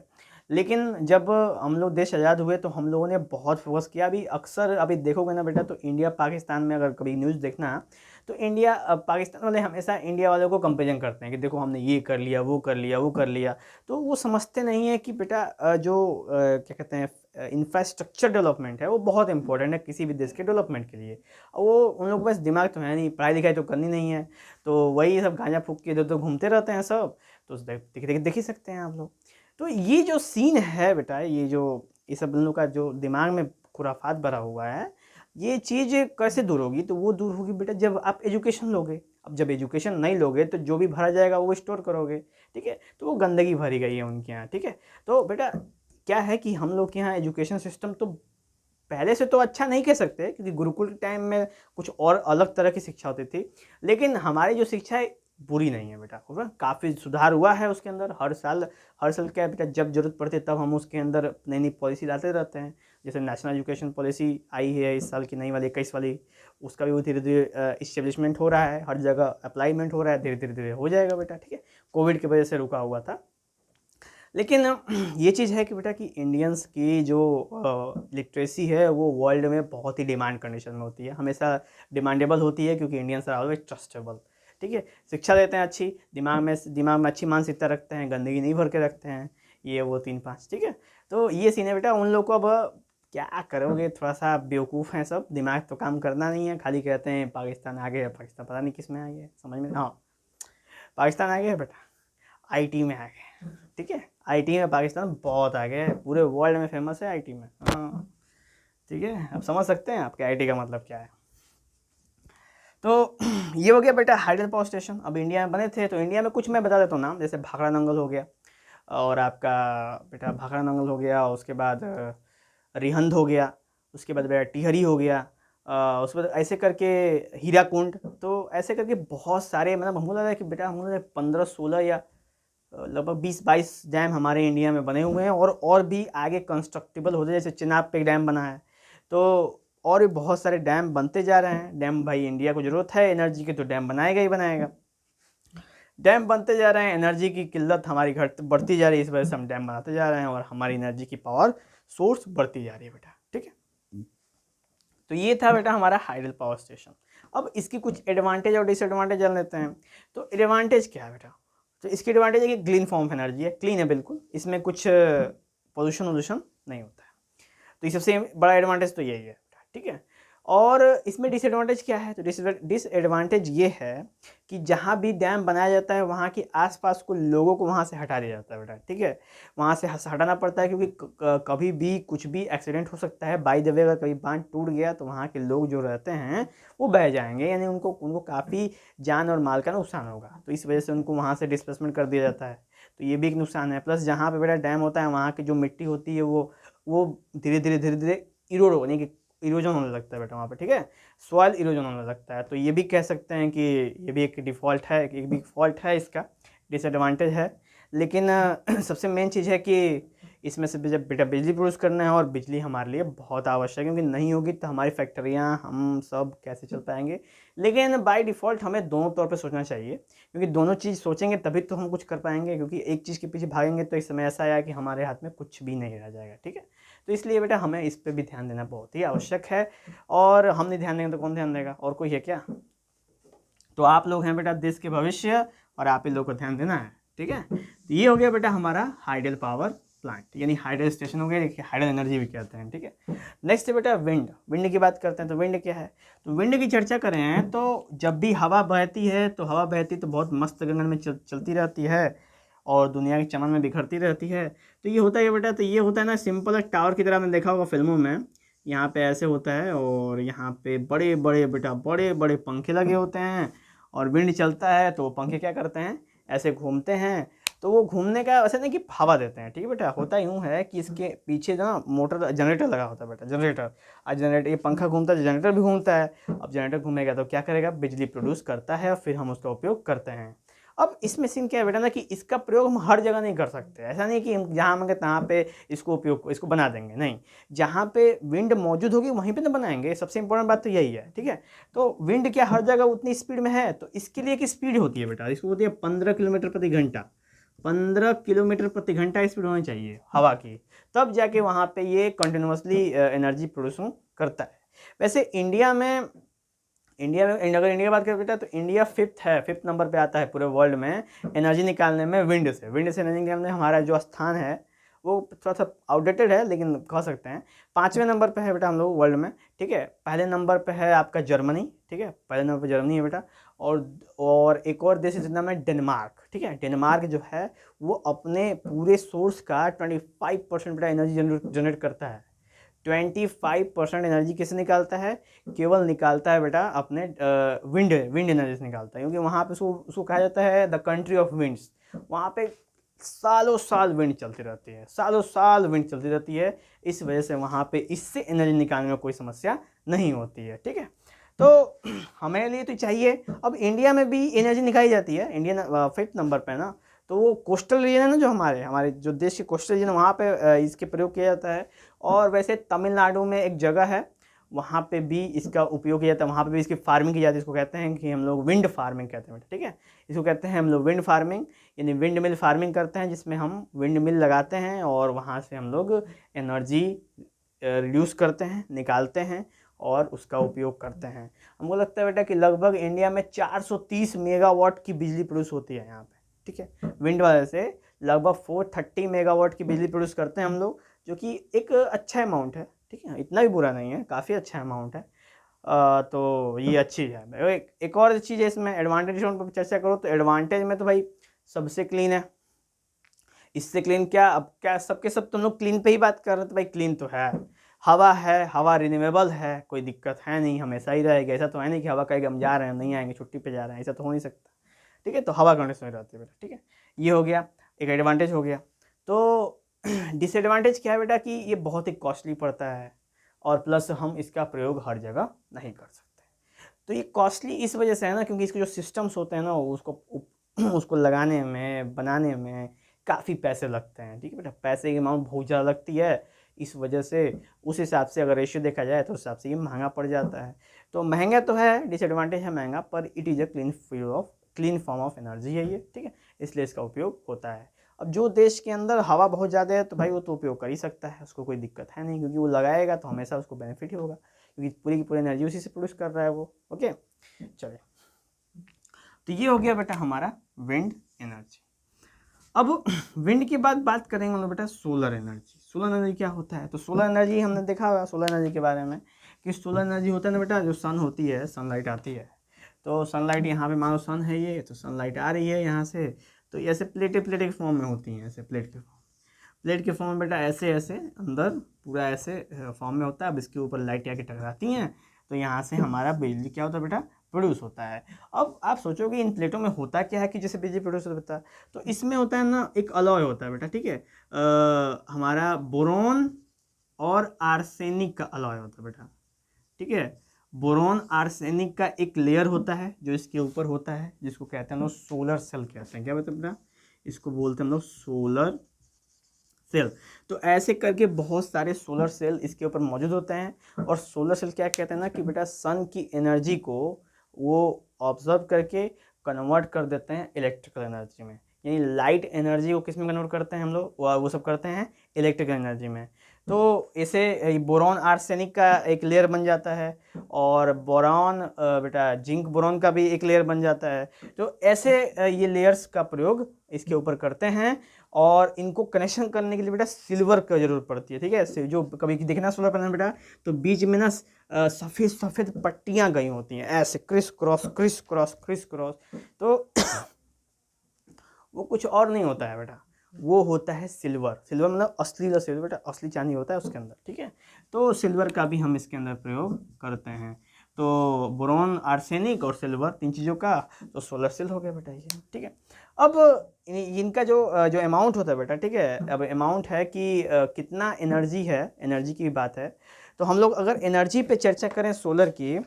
लेकिन जब हम लोग देश आज़ाद हुए तो हम लोगों ने बहुत फोकस किया। अभी अक्सर अभी देखोगे ना बेटा, तो इंडिया पाकिस्तान में अगर कभी न्यूज़ देखना, तो इंडिया पाकिस्तान वाले हमेशा इंडिया वालों को कंपेरिजन करते हैं कि देखो हमने ये कर लिया, वो कर लिया, वो कर लिया। तो वो समझते नहीं है कि बेटा क्या कहते हैं, इंफ्रास्ट्रक्चर डेवलपमेंट है, वो बहुत इंपॉर्टेंट है किसी भी देश के डेवलपमेंट के लिए। वो उन लोगों के पास दिमाग तो है नहीं, पढ़ाई लिखाई तो करनी नहीं है, तो वही सब गांजा फूक के इधर उधर घूमते रहते हैं सब। तो देख ही सकते हैं आप लोग। तो ये जो सीन है बेटा, ये सब लोगों का जो दिमाग में खुराफात भरा हुआ है, ये चीज़ कैसे दूर होगी? तो वो दूर होगी बेटा जब आप एजुकेशन लोगे। अब जब एजुकेशन नहीं लोगे तो जो भी भरा जाएगा वो स्टोर करोगे। ठीक है, तो वो गंदगी भरी गई है उनके यहाँ। ठीक है, तो बेटा क्या है कि हम लोग के यहाँ एजुकेशन सिस्टम तो पहले से तो अच्छा नहीं कह सकते, क्योंकि गुरुकुल के टाइम में कुछ और अलग तरह की शिक्षा होती थी, लेकिन हमारी जो शिक्षा है बुरी नहीं है बेटा, काफ़ी सुधार हुआ है उसके अंदर। हर साल क्या है बेटा, जब जरूरत पड़ती है तब हम उसके अंदर नई नई पॉलिसी लाते रहते हैं। जैसे नेशनल एजुकेशन पॉलिसी आई है इस साल की, नई वाली 21 वाली, उसका भी धीरे धीरे इस्टेब्लिशमेंट हो रहा है, हर जगह अप्लाईमेंट हो रहा है, धीरे धीरे धीरे हो जाएगा बेटा। ठीक है, कोविड की वजह से रुका हुआ था। लेकिन ये चीज़ है कि बेटा कि इंडियंस की जो लिटरेसी है वो वर्ल्ड में बहुत ही डिमांड कंडीशन में होती है, हमेशा डिमांडेबल होती है, क्योंकि इंडियंस आर ऑलवेज ट्रस्टेबल। ठीक है, शिक्षा देते हैं अच्छी, दिमाग में अच्छी मानसिकता रखते हैं, गंदगी नहीं भर के रखते हैं, ये वो 3-5। ठीक है, तो ये सीन है बेटा। उन लोग को अब क्या करोगे, थोड़ा सा बेवकूफ़ हैं सब, दिमाग तो काम करना नहीं है, खाली कहते हैं पाकिस्तान आ गया, पाकिस्तान पता नहीं किस में आ गया, समझ में। हाँ, पाकिस्तान आगे है बेटा, आईटी में आगे, ठीक है, आईटी में पाकिस्तान बहुत आगे है, पूरे वर्ल्ड में फेमस है आईटी में। हाँ ठीक है, आप समझ सकते हैं आपके आईटी का मतलब क्या है। तो ये हो गया बेटा हाइडल पावर स्टेशन। अब इंडिया में बने थे, तो इंडिया में कुछ मैं बता देता हूँ नाम, जैसे भाखड़ा नंगल हो गया, और आपका बेटा भाखड़ा नंगल हो गया, उसके बाद रिहंद हो गया, उसके बाद बेटा टिहरी हो गया, उसके बाद ऐसे करके हीराकुंड, तो ऐसे करके बहुत सारे, मतलब हमको लग रहा है कि बेटा हमको 15-16 या लगभग 20-22 डैम हमारे इंडिया में बने हुए हैं, और भी आगे कंस्ट्रक्टेबल होते, जैसे चिनाब पे एक डैम बना है, तो और भी बहुत सारे डैम बनते जा रहे हैं। डैम भाई इंडिया को ज़रूरत है एनर्जी की, तो डैम बनाएगा ही बनाएगा। डैम बनते जा रहे हैं, एनर्जी की किल्लत हमारी घट बढ़ती जा रही है, इस वजह से हम डैम बनाते जा रहे हैं और हमारी एनर्जी की पावर सोर्स बढ़ती जा रही है बेटा, ठीक है। तो ये था बेटा हमारा हाइडल पावर स्टेशन। अब इसकी कुछ एडवांटेज और डिसएडवांटेज जान लेते हैं। तो एडवांटेज क्या है बेटा, तो इसकी एडवांटेज है कि क्लीन फॉर्म ऑफ एनर्जी है, क्लीन है बिल्कुल, इसमें कुछ पोल्यूशन वोल्यूशन नहीं होता है, तो ये सबसे बड़ा एडवांटेज तो यही है, ठीक है। और इसमें डिसएडवांटेज क्या है, तो डिसएडवांटेज ये है कि जहाँ भी डैम बनाया जाता है वहाँ के आसपास को लोगों को वहाँ से हटा दिया जाता है बेटा, ठीक है, वहाँ से हटाना पड़ता है, क्योंकि कभी भी कुछ भी एक्सीडेंट हो सकता है। बाई द वे अगर कभी बांध टूट गया तो वहाँ के लोग जो रहते हैं वो बह जाएंगे, यानी उनको काफ़ी जान और माल का नुकसान होगा, तो इस वजह से उनको वहाँ से डिस्प्लेसमेंट कर दिया जाता है, तो ये भी एक नुकसान है। प्लस जहाँ पे बेटा डैम होता है वहाँ की जो मिट्टी होती है वो धीरे धीरे इरोड होने की इरोजन होने लगता है बेटा वहाँ पे, ठीक है, सॉइल इरोजन होने लगता है, तो ये भी कह सकते हैं कि ये भी एक डिफ़ॉल्ट है, एक भी फॉल्ट है, इसका डिसएडवांटेज है। लेकिन सबसे मेन चीज़ है कि इसमें से जब बेटा बिजली प्रोड्यूस करना है, और बिजली हमारे लिए बहुत आवश्यक है, क्योंकि नहीं होगी तो हमारी फैक्ट्रियाँ हम सब कैसे चल पाएंगे। लेकिन बाय डिफ़ॉल्ट हमें दोनों तौर पे सोचना चाहिए, क्योंकि दोनों चीज़ सोचेंगे तभी तो हम कुछ कर पाएंगे, क्योंकि एक चीज़ के पीछे भागेंगे तो एक समय ऐसा आया कि हमारे हाथ में कुछ भी नहीं रह जाएगा, ठीक है। तो इसलिए बेटा हमें इस पर भी ध्यान देना बहुत ही आवश्यक है, और हम नहीं ध्यान देंगे तो कौन ध्यान देगा, और कोई है क्या। तो आप लोग हैं बेटा देश के भविष्य, और आप ही लोग को ध्यान देना है, ठीक है। तो ये हो गया बेटा हमारा हाइडल पावर प्लांट, यानी हाइडल स्टेशन हो गया, देखिए हाइडल एनर्जी भी कहते हैं, ठीक है। नेक्स्ट है बेटा विंड की बात करते हैं। तो विंड क्या है, तो विंड की चर्चा करें तो जब भी हवा बहती है तो बहुत मस्त गगन में चलती रहती है, और दुनिया के चमन में बिखरती रहती है। तो ये होता है बेटा, तो ये होता है ना सिंपल एक टावर की तरह, आपने देखा होगा फिल्मों में, यहाँ पे ऐसे होता है, और यहाँ पे बड़े बड़े बेटा बड़े बड़े पंखे लगे होते हैं, और विंड चलता है तो वो पंखे क्या करते हैं, ऐसे घूमते हैं, तो वो घूमने का वैसे नहीं कि हवा देते हैं, ठीक है बेटा। होता यूँ है कि इसके पीछे जो ना मोटर जनरेटर लगा होता है बेटा, जनरेटर, आज जनरेटर, ये पंखा घूमता है, जनरेटर भी घूमता है। अब जनरेटर घूमेगा तो क्या करेगा, बिजली प्रोड्यूस करता है, और फिर हम उसका उपयोग करते हैं। अब इसमें सीन क्या है बेटा ना, कि इसका प्रयोग हम हर जगह नहीं कर सकते, ऐसा नहीं कि हम जहाँ मांगे तहाँ पे इसको बना देंगे, नहीं, जहाँ पे विंड मौजूद होगी वहीं पे ना बनाएंगे, सबसे इंपॉर्टेंट बात तो यही है, ठीक है। तो विंड क्या हर जगह उतनी स्पीड में है, तो इसके लिए एक स्पीड होती है बेटा, इसको होती है 15 किलोमीटर प्रति घंटा, 15 किलोमीटर प्रति घंटा स्पीड होनी चाहिए हवा की, तब जाके वहाँ पे ये कंटिन्यूसली एनर्जी प्रोड्यूस करता है। वैसे इंडिया में अगर इंडिया की बात करें बेटा, तो इंडिया फिफ्थ नंबर पे आता है पूरे वर्ल्ड में एनर्जी निकालने में, विंड से एनर्जी निकालने में हमारा जो स्थान है वो थोड़ा सा आउटडेटेड है, लेकिन कह सकते हैं 5वें नंबर पे है बेटा हम लोग वर्ल्ड में, ठीक है। पहले नंबर पे है आपका जर्मनी, ठीक है, पहले नंबर पे जर्मनी है बेटा, और एक और देश जिसका नाम है डेनमार्क, ठीक है। डेनमार्क जो है वो अपने पूरे सोर्स का 25% बेटा एनर्जी जनरेट करता है। 25% एनर्जी किससे निकालता है, केवल निकालता है बेटा अपने विंड एनर्जी से निकालता है, क्योंकि वहाँ पे उसको कहा जाता है द कंट्री ऑफ विंड्स। वहाँ पे सालों साल विंड चलती रहती है, सालों साल विंड चलती रहती है, इस वजह से वहाँ पे इससे एनर्जी निकालने में कोई समस्या नहीं होती है, ठीक है। तो हमारे लिए तो चाहिए। अब इंडिया में भी एनर्जी निकाली जाती है, इंडियन 5th नंबर पे है ना, तो वो कोस्टल रीजन है ना, जो हमारे जो देश के कोस्टल रीजन, वहाँ पे इसके प्रयोग किया जाता है। और वैसे तमिलनाडु में एक जगह है, वहाँ पे भी इसका उपयोग किया जाता है, वहाँ पे भी इसकी फार्मिंग की जाती है। इसको कहते हैं कि हम लोग विंड फार्मिंग कहते हैं, ठीक है, इसको कहते हैं हम लोग विंड फार्मिंग, यानी विंड मिल फार्मिंग करते हैं, जिसमें हम विंड मिल लगाते हैं और वहाँ से हम लोग एनर्जी रिड्यूस करते हैं, निकालते हैं और उसका उपयोग करते हैं। हमको लगता है बेटा कि लगभग इंडिया में 430 मेगावाट की बिजली प्रोड्यूस होती है यहाँ पे, ठीक है। विंड वाले से लगभग 430 मेगावाट की बिजली प्रोड्यूस करते हैं हम लोग, जो कि एक अच्छा अमाउंट है, ठीक है, इतना भी बुरा नहीं है, काफ़ी अच्छा अमाउंट है। तो ये अच्छी है। एक और चीज़ है इसमें, एडवांटेज पर चर्चा करो तो एडवांटेज में तो भाई सबसे क्लीन है। इससे क्लीन क्या, अब क्या सबके सब तुम लोग क्लीन पे ही बात कर रहे हो, तो भाई क्लीन तो है। हवा है, हवा रिन्यूएबल है, कोई दिक्कत है नहीं, हमेशा ही रहेगा। ऐसा तो है नहीं कि हवा कहेगा हम जा रहे हैं नहीं आएंगे, छुट्टी पे जा रहे हैं, ऐसा तो हो नहीं सकता। ठीक है, तो हवा कंडीशन में रहती है बेटा। ठीक है, ये हो गया, एक एडवांटेज हो गया। तो डिसएडवांटेज क्या है बेटा कि ये बहुत ही कॉस्टली पड़ता है, और प्लस हम इसका प्रयोग हर जगह नहीं कर सकते। तो ये कॉस्टली इस वजह से है ना, क्योंकि इसके जो सिस्टम्स होते हैं ना, उसको लगाने में, बनाने में काफ़ी पैसे लगते हैं। ठीक है बेटा, पैसे की अमाउंट बहुत ज़्यादा लगती है, इस वजह से उस हिसाब से अगर रेशियो देखा जाए तो उस हिसाब से ये महंगा पड़ जाता है। तो महंगा तो है, डिसएडवांटेज है महंगा, पर it is a clean form of energy है ये। ठीक है, इसलिए इसका उपयोग होता है। अब जो देश के अंदर हवा बहुत ज़्यादा है तो भाई वो तो उपयोग कर ही सकता है, उसको कोई दिक्कत है नहीं, क्योंकि वो लगाएगा तो हमेशा उसको बेनिफिट ही होगा, क्योंकि पूरी की पूरी एनर्जी उसी से प्रोड्यूस कर रहा है वो। ओके, चलिए, तो ये हो गया बेटा हमारा विंड एनर्जी। अब विंड के बाद बात करेंगे मतलब बेटा सोलर एनर्जी। सोलर एनर्जी क्या होता है? तो सोलर एनर्जी हमने देखा होगा सोलर एनर्जी के बारे में, कि सोलर एनर्जी होता है ना बेटा, जो सन होती है, सनलाइट आती है, तो सनलाइट यहाँ पे मानो सन है ये, तो सनलाइट आ रही है यहाँ से, तो ऐसे प्लेटें के फॉर्म में होती हैं, ऐसे प्लेट के फॉर्म में बेटा, ऐसे ऐसे अंदर पूरा ऐसे फॉर्म में होता है। अब इसके ऊपर लाइट आके टकराती हैं, तो यहाँ से हमारा बिजली क्या होता है बेटा, प्रोड्यूस होता है। अब आप सोचोगे इन प्लेटों में होता क्या है कि जैसे बिजली प्रोड्यूस होता है, तो इसमें होता है ना एक अलॉय होता है बेटा। ठीक है, हमारा बोरॉन और आर्सेनिक का अलॉय होता है बेटा। ठीक है, बोरॉन आर्सेनिक का एक लेयर होता है जो इसके ऊपर होता है, जिसको कहते हैं हम लोग सोलर सेल कहते हैं। क्या कहते हैं बेटा? इसको बोलते हैं हम लोग सोलर सेल। तो ऐसे करके बहुत सारे सोलर सेल इसके ऊपर मौजूद होते हैं। और सोलर सेल क्या कहते हैं ना कि बेटा सन की एनर्जी को वो ऑब्जर्व करके कन्वर्ट कर देते हैं इलेक्ट्रिकल एनर्जी में, यानी लाइट एनर्जी को किस में कन्वर्ट करते हैं हम लोग, वो सब करते हैं इलेक्ट्रिकल एनर्जी में। तो इसे बोरॉन आर्सेनिक का एक लेयर बन जाता है, और बोरॉन बेटा जिंक बोरॉन का भी एक लेयर बन जाता है। तो ऐसे ये लेयर्स का प्रयोग इसके ऊपर करते हैं, और इनको कनेक्शन करने के लिए बेटा सिल्वर की जरूरत पड़ती है। ठीक है, जो कभी देखना सोलर पैनल बेटा, तो बीच में ना सफ़ेद सफ़ेद पट्टियाँ गई होती हैं ऐसे, criss cross criss cross criss cross. तो वो कुछ और नहीं होता है बेटा, वो होता है सिल्वर। सिल्वर मतलब असली सिल्वर बेटा, असली चांदी होता है उसके अंदर। ठीक है, तो सिल्वर का भी हम इसके अंदर प्रयोग करते हैं। तो बोरॉन आर्सेनिक और सिल्वर, तीन चीज़ों का तो सोलर सेल हो गया बेटा ये। ठीक है, अब इनका जो अमाउंट होता है बेटा, ठीक है, अब अमाउंट है कि कितना एनर्जी है, एनर्जी की भी बात है। तो हम लोग अगर एनर्जी पे चर्चा करें सोलर की,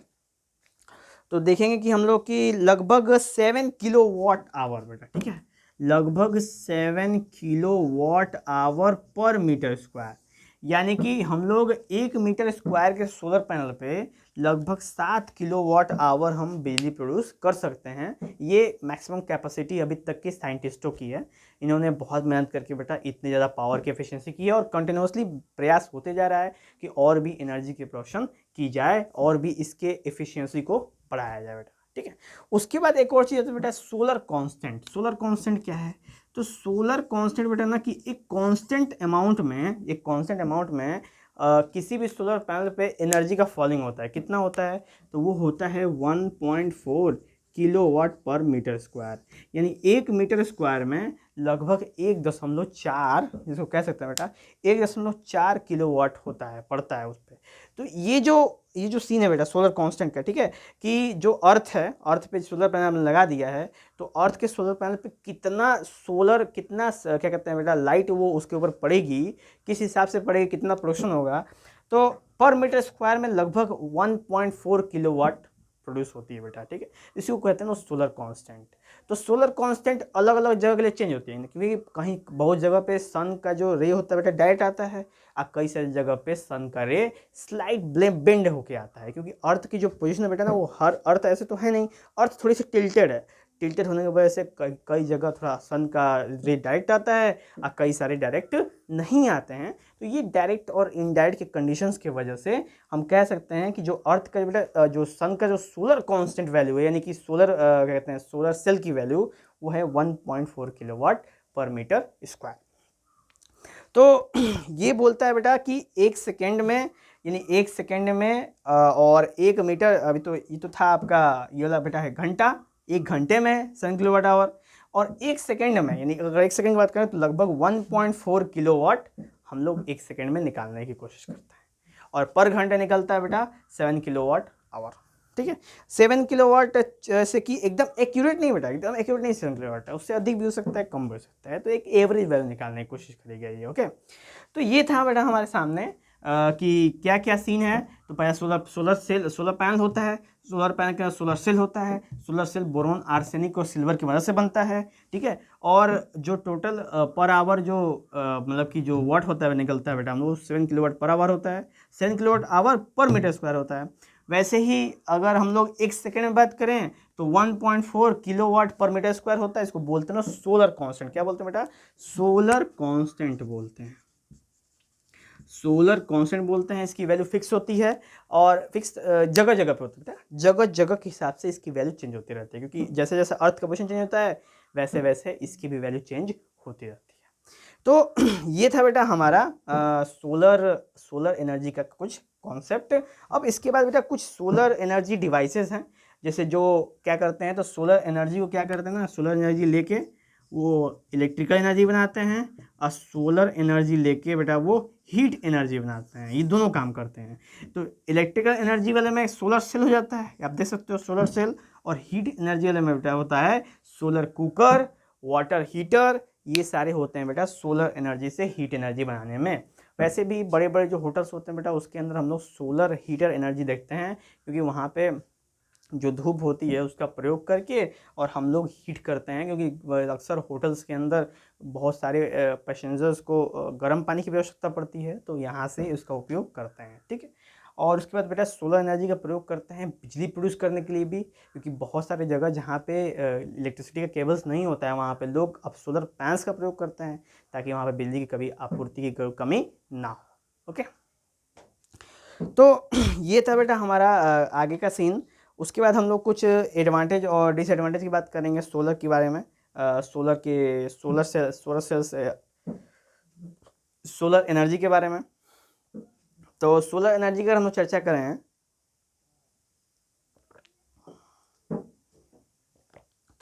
तो देखेंगे कि हम लोग की लगभग 7 किलो वाट आवर बेटा। ठीक है, लगभग 7 किलो वाट आवर पर मीटर स्क्वायर, यानी कि हम लोग 1 मीटर स्क्वायर के सोलर पैनल पे लगभग 7 किलो वाट आवर हम बिजली प्रोड्यूस कर सकते हैं। ये मैक्सिमम कैपेसिटी अभी तक के साइंटिस्टों की है। इन्होंने बहुत मेहनत करके बेटा इतनी ज़्यादा पावर की एफिशिएंसी की है, और कंटिन्यूसली प्रयास होते जा रहा है कि और भी एनर्जी की प्रोडक्शन की जाए, और भी इसके एफिशिएंसी को बढ़ाया जाए बेटा। ठीक है, उसके बाद एक और चीज़ है तो बेटा सोलर कांस्टेंट। सोलर कांस्टेंट क्या है? तो सोलर कांस्टेंट बेटा ना कि एक कांस्टेंट अमाउंट में किसी भी सोलर पैनल पे एनर्जी का फॉलिंग होता है। कितना होता है? तो वो होता है 1.4 किलोवाट पर मीटर स्क्वायर, यानी 1 मीटर स्क्वायर में लगभग 1.4, जिसको कह सकते हैं बेटा 1.4 किलोवाट होता है, पड़ता है उस पर। तो ये जो सीन है बेटा सोलर कांस्टेंट का, ठीक है, कि जो अर्थ है, अर्थ पे सोलर पैनल लगा दिया है, तो अर्थ के सोलर पैनल पे कितना क्या कहते हैं बेटा लाइट वो उसके ऊपर पड़ेगी, किस हिसाब से पड़ेगी, कितना प्रोडक्शन होगा, तो पर मीटर स्क्वायर में लगभग 1.4 किलोवाट प्रोड्यूस होती है बेटा। ठीक है, इसी को कहते हैं ना सोलर कांस्टेंट। तो सोलर कांस्टेंट अलग अलग जगह के लिए चेंज होती है, क्योंकि कहीं बहुत जगह पे सन का जो रे होता है बेटा डायरेक्ट आता है, और कई सारी जगह पे सन का रे स्लाइट बेंड होके आता है, क्योंकि अर्थ की जो पोजीशन है बेटा ना, वो हर अर्थ ऐसे तो है नहीं, अर्थ थोड़ी सी टिल्टेड है। टिल्टेड होने की वजह से कई जगह थोड़ा सन का रे डायरेक्ट आता है, और कई सारे डायरेक्ट नहीं आते हैं। तो ये डायरेक्ट और इनडायरेक्ट के कंडीशंस की वजह से हम कह सकते हैं कि जो अर्थ का बेटा जो सन का जो सोलर कांस्टेंट वैल्यू है, यानी कि सोलर कहते हैं सोलर सेल की वैल्यू, वो है 1.4 किलोवाट पर मीटर स्क्वायर। तो ये बोलता है बेटा कि 1 सेकेंड में यानी 1 सेकंड में और 1 मीटर, अभी तो ये तो था आपका ये वाला बेटा है घंटा, 1 घंटे में 7 किलोवाट आवर, और 1 सेकंड में, यानी अगर 1 सेकंड की बात करें तो लगभग 1.4 किलोवाट हम लोग 1 सेकंड में निकालने की कोशिश करते हैं, और पर घंटे निकलता है बेटा 7 किलोवाट आवर। ठीक है, 7 किलोवाट जैसे कि एकदम एक्यूरेट नहीं बेटा, एकदम एक्यूरेट नहीं 7 किलोवाट है, उससे अधिक भी हो सकता है, कम भी हो सकता है, तो एक एवरेज वैल्यू निकालने की कोशिश करी गई है। ओके, तो ये था बेटा हमारे सामने कि क्या क्या सीन है। तो पहले सोलर पैनल होता है, सोलर पैनल के अंदर सोलर सेल होता है, सोलर सेल बोरोन, आर्सेनिक और सिल्वर की मदद से बनता है। ठीक है, और जो टोटल पर आवर जो मतलब कि जो वाट होता है निकलता है बेटा हम लोग 7 किलोवाट पर आवर होता है, 7 किलोवाट आवर पर मीटर स्क्वायर होता है। वैसे ही अगर हम लोग 1 सेकेंड में बात करें तो 1.4 किलोवाट पर मीटर स्क्वायर होता है। इसको बोलते हैं ना सोलर कांस्टेंट। क्या बोलते हैं बेटा? सोलर कांस्टेंट बोलते हैं, सोलर कांस्टेंट बोलते हैं। इसकी वैल्यू फिक्स होती है और फिक्स जगह जगह पे होती है, जगह जगह के हिसाब से इसकी वैल्यू चेंज होती रहती है, क्योंकि जैसे जैसे अर्थ का पोजीशन चेंज होता है वैसे वैसे इसकी भी वैल्यू चेंज होती रहती है। तो ये था बेटा हमारा सोलर एनर्जी का कुछ कॉन्सेप्ट। अब इसके बाद बेटा कुछ सोलर एनर्जी डिवाइसेस हैं, जैसे जो क्या करते हैं, तो सोलर एनर्जी को क्या करते हैं ना, सोलर एनर्जी लेके वो इलेक्ट्रिकल एनर्जी बनाते हैं, और सोलर एनर्जी लेके बेटा वो हीट एनर्जी बनाते हैं। ये दोनों काम करते हैं। तो इलेक्ट्रिकल एनर्जी वाले में सोलर सेल हो जाता है, आप देख सकते हो सोलर सेल, और हीट एनर्जी वाले में बेटा होता है सोलर कुकर, वाटर हीटर, ये सारे होते हैं बेटा सोलर एनर्जी से हीट एनर्जी बनाने में। वैसे भी बड़े बड़े जो होटल्स होते हैं बेटा उसके अंदर हम लोग सोलर हीटर एनर्जी देखते हैं, क्योंकि वहाँ पे जो धूप होती है उसका प्रयोग करके और हम लोग हीट करते हैं, क्योंकि अक्सर होटल्स के अंदर बहुत सारे पैसेंजर्स को गर्म पानी की आवश्यकता पड़ती है, तो यहाँ से उसका उपयोग करते हैं। ठीक है, और उसके बाद बेटा सोलर एनर्जी का प्रयोग करते हैं बिजली प्रोड्यूस करने के लिए भी, क्योंकि बहुत सारे जगह जहाँ पे इलेक्ट्रिसिटी का केबल्स नहीं होता है वहाँ पे लोग अब सोलर पैनल्स का प्रयोग करते हैं, ताकि वहाँ पे बिजली की कभी आपूर्ति की कमी ना हो। ओके, तो ये था बेटा हमारा आगे का सीन। उसके बाद हम लोग कुछ एडवांटेज और डिसएडवांटेज की बात करेंगे सोलर के बारे में, सोलर एनर्जी के बारे में। तो सोलर एनर्जी का हम लोग चर्चा करें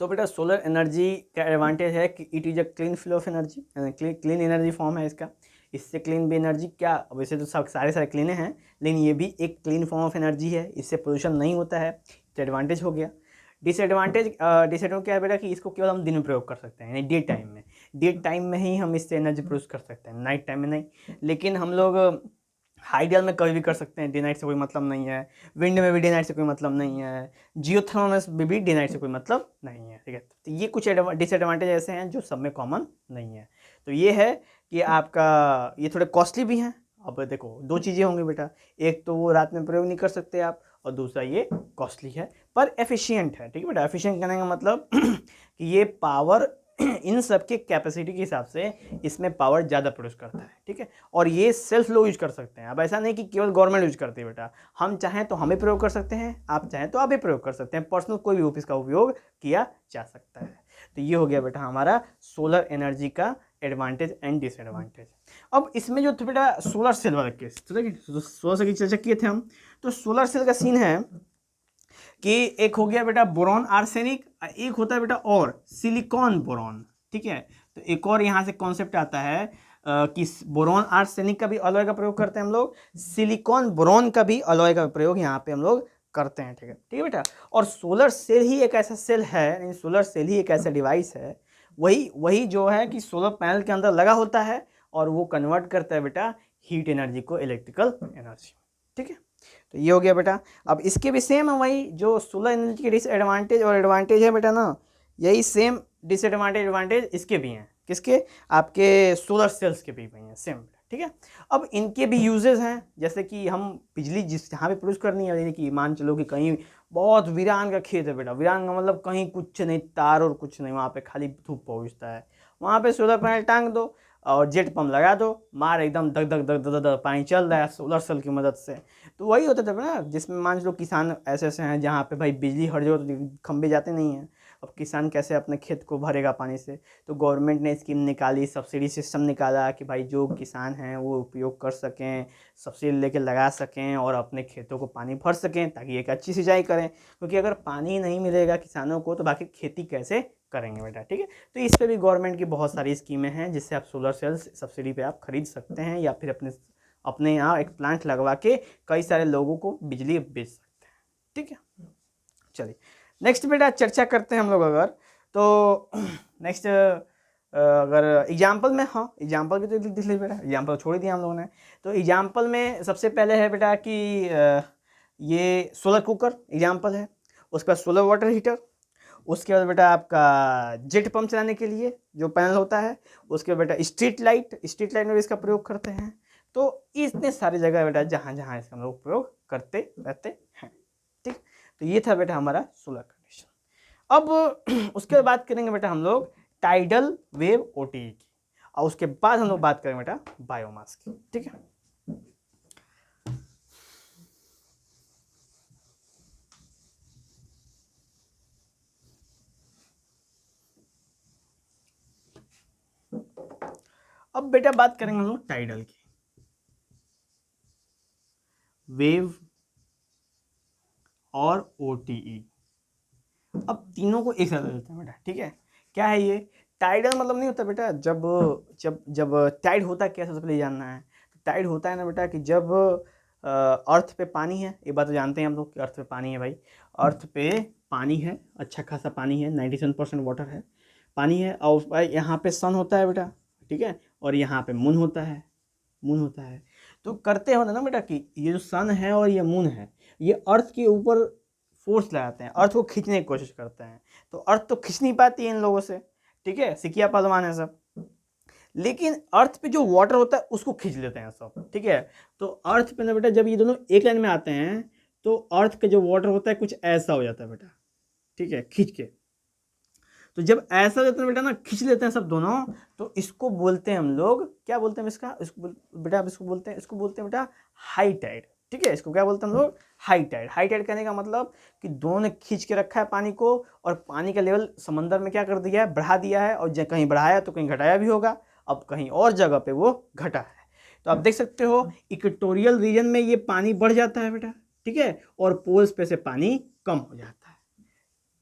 तो बेटा सोलर एनर्जी का एडवांटेज है कि it is a clean flow of energy, clean energy form है इसका। इससे क्लीन भी एनर्जी क्या, वैसे तो सब सारे क्लीने हैं, लेकिन ये भी एक क्लीन फॉर्म ऑफ एनर्जी है, इससे पोल्यूशन नहीं होता है, तो एडवांटेज हो गया। डिसएडवांटेज क्या है बेटा कि इसको केवल हम दिन में प्रयोग कर सकते हैं, यानी डे टाइम में ही हम इससे एनर्जी प्रोड्यूस कर सकते हैं, नाइट टाइम में नहीं। लेकिन हम लोग हाइडल में कभी भी कर सकते हैं, डे नाइट से कोई मतलब नहीं है। विंड में भी डे नाइट से कोई मतलब नहीं है। जियोथर्मल में भी डे नाइट से कोई मतलब नहीं है। ठीक है, तो ये कुछ डिसएडवांटेज ऐसे हैं जो सब में कॉमन नहीं है। तो ये है कि आपका ये थोड़े कॉस्टली भी हैं। अब देखो दो चीज़ें होंगी बेटा, एक तो वो रात में प्रयोग नहीं कर सकते आप, और दूसरा ये कॉस्टली है पर एफिशिएंट है। ठीक है बेटा, एफिशिएंट कहने का मतलब कि ये पावर इन सब के कैपेसिटी के हिसाब से इसमें पावर ज़्यादा प्रोड्यूस करता है। ठीक है, और ये सेल्फ लो यूज कर सकते हैं। अब ऐसा नहीं कि केवल गवर्नमेंट यूज करती है बेटा, हम चाहें तो हम भी प्रयोग कर सकते हैं, आप चाहें तो आप भी प्रयोग कर सकते हैं, पर्सनल कोई भी इसका उपयोग किया जा सकता है। तो ये हो गया बेटा हमारा सोलर एनर्जी का एडवांटेज एंड डिसएडवांटेज। अब इसमें जो बेटा सोलर सेल वाला केस, तो देखिए सोलर सेल की चर्चा किए थे हम, तो सोलर सेल का सीन है कि एक हो गया बेटा बोरॉन आर्सेनिक, एक होता है बेटा और सिलिकॉन बोरॉन। ठीक है, तो एक और यहाँ से कॉन्सेप्ट आता है कि बोरॉन आर्सेनिक का भी अलॉय का प्रयोग करते हैं हम लोग, सिलिकॉन बोरॉन का भी अलॉय का प्रयोग यहाँ पे हम लोग करते हैं। ठीक है बेटा, और सोलर सेल ही एक ऐसा सेल है, सोलर सेल ही एक ऐसा डिवाइस है, वही जो है कि सोलर पैनल के अंदर लगा होता है और वो कन्वर्ट करता है बेटा हीट एनर्जी को इलेक्ट्रिकल एनर्जी। ठीक है, तो ये हो गया बेटा। अब इसके भी सेम है, वही जो सोलर एनर्जी के डिसएडवांटेज और एडवांटेज है बेटा ना, यही सेम डिसएडवांटेज एडवांटेज इसके भी हैं, किसके, आपके सोलर सेल्स के भी हैं सेम। ठीक है, अब इनके भी यूजेस हैं, जैसे कि हम बिजली जिस जहाँ पे प्रोड्यूस करनी है, जैसे कि मान चलो कि कहीं बहुत वीरान का खेत है बेटा, वीरान का मतलब कहीं कुछ नहीं, तार और कुछ नहीं, वहाँ पे खाली धूप पहुँचता है, वहाँ पे सोलर पैनल टांग दो और जेट पंप लगा दो, मार एकदम दग दग दग दग दग पानी चल रहा है सोलर सेल की मदद से। तो वही होता था ना, जिसमें मान लो किसान ऐसे हैं जहाँ पे भाई बिजली हर जगह तो खंभे जाते नहीं हैं, अब किसान कैसे अपने खेत को भरेगा पानी से? तो गवर्नमेंट ने स्कीम निकाली, सब्सिडी सिस्टम निकाला कि भाई जो किसान हैं वो उपयोग कर सकें, सब्सिडी लेके लगा सकें और अपने खेतों को पानी भर सकें ताकि एक अच्छी सिंचाई करें, क्योंकि अगर पानी नहीं मिलेगा किसानों को तो बाकी खेती कैसे करेंगे बेटा, ठीक है। तो इस पे भी गवर्नमेंट की बहुत सारी स्कीमें हैं जिससे आप सोलर सेल्स सब्सिडी पे आप खरीद सकते हैं या फिर अपने अपने यहाँ एक प्लांट लगवा के कई सारे लोगों को बिजली बेच सकते हैं, ठीक है। चलिए नेक्स्ट बेटा चर्चा करते हैं हम लोग अगर, तो नेक्स्ट अगर एग्जाम्पल में, हाँ एग्जाम्पल भी तो लिख लीजिए बेटा, एग्जाम्पल छोड़ ही दिया हम लोगों ने। तो एग्जाम्पल में सबसे पहले है बेटा कि ये सोलर कुकर एग्जाम्पल है, उसके बाद सोलर वाटर हीटर, उसके बाद बेटा आपका जेट पंप चलाने के लिए जो पैनल होता है, उसके बाद बेटा स्ट्रीट लाइट में भी इसका प्रयोग करते हैं। तो इतने सारी जगह बेटा जहाँ जहाँ इसका हम लोग प्रयोग करते रहते हैं, ठीक। तो ये था बेटा हमारा सोलर कंडीशन। अब उसके बाद बात करेंगे बेटा हम लोग टाइडल वेव ओटीई की, और उसके बाद हम लोग बात करेंगे बेटा बायोमास की, ठीक है। अब बेटा बात करेंगे हम लोग टाइडल की, वेव और ओटीई। अब तीनों को एक साथ लेते हैं बेटा, ठीक है। क्या है ये टाइडल? मतलब नहीं होता बेटा जब जब जब टाइड होता है, क्या सबसे पहले जानना है। टाइड होता है ना बेटा कि जब अर्थ पे पानी है, ये बात तो जानते हैं हम लोग कि अर्थ पे पानी है भाई, अर्थ पे पानी है, अच्छा खासा पानी है, 97% वाटर है, पानी है, और यहाँ पे सन होता है बेटा, ठीक है, और यहाँ पे मून होता है, मून होता है। तो करते हो ना बेटा कि ये जो सन है और ये मून है, ये अर्थ के ऊपर फोर्स लगाते हैं, अर्थ को खींचने की कोशिश करते हैं। तो अर्थ तो खींच नहीं पाती है इन लोगों से, ठीक है, सिकिया पहलवान है सब, लेकिन अर्थ पे जो वाटर होता है उसको खींच लेते हैं सब, ठीक है। तो अर्थ पे ना बेटा जब ये दोनों एक लाइन में आते हैं तो अर्थ का जो वाटर होता है कुछ ऐसा हो जाता है बेटा, ठीक है, खींच के। तो जब ऐसा हो जाता है बेटा ना, खींच लेते हैं सब दोनों, तो इसको बोलते हैं हम लोग, क्या बोलते हैं इसका, बेटा आप इसको बोलते हैं बेटा हाई टाइड, ठीक है। इसको क्या बोलते हैं हम लोग? High Tide. हाई टाइड कहने का मतलब कि दोनों ने खींच के रखा है पानी को, और पानी का लेवल समंदर में क्या कर दिया है, बढ़ा दिया है, और कहीं बढ़ाया तो कहीं घटाया भी होगा, अब कहीं और जगह पे वो घटा है। तो आप देख सकते हो इक्वेटोरियल रीजन में ये पानी बढ़ जाता है बेटा, ठीक है, और पोल्स पे से पानी कम हो जाता है।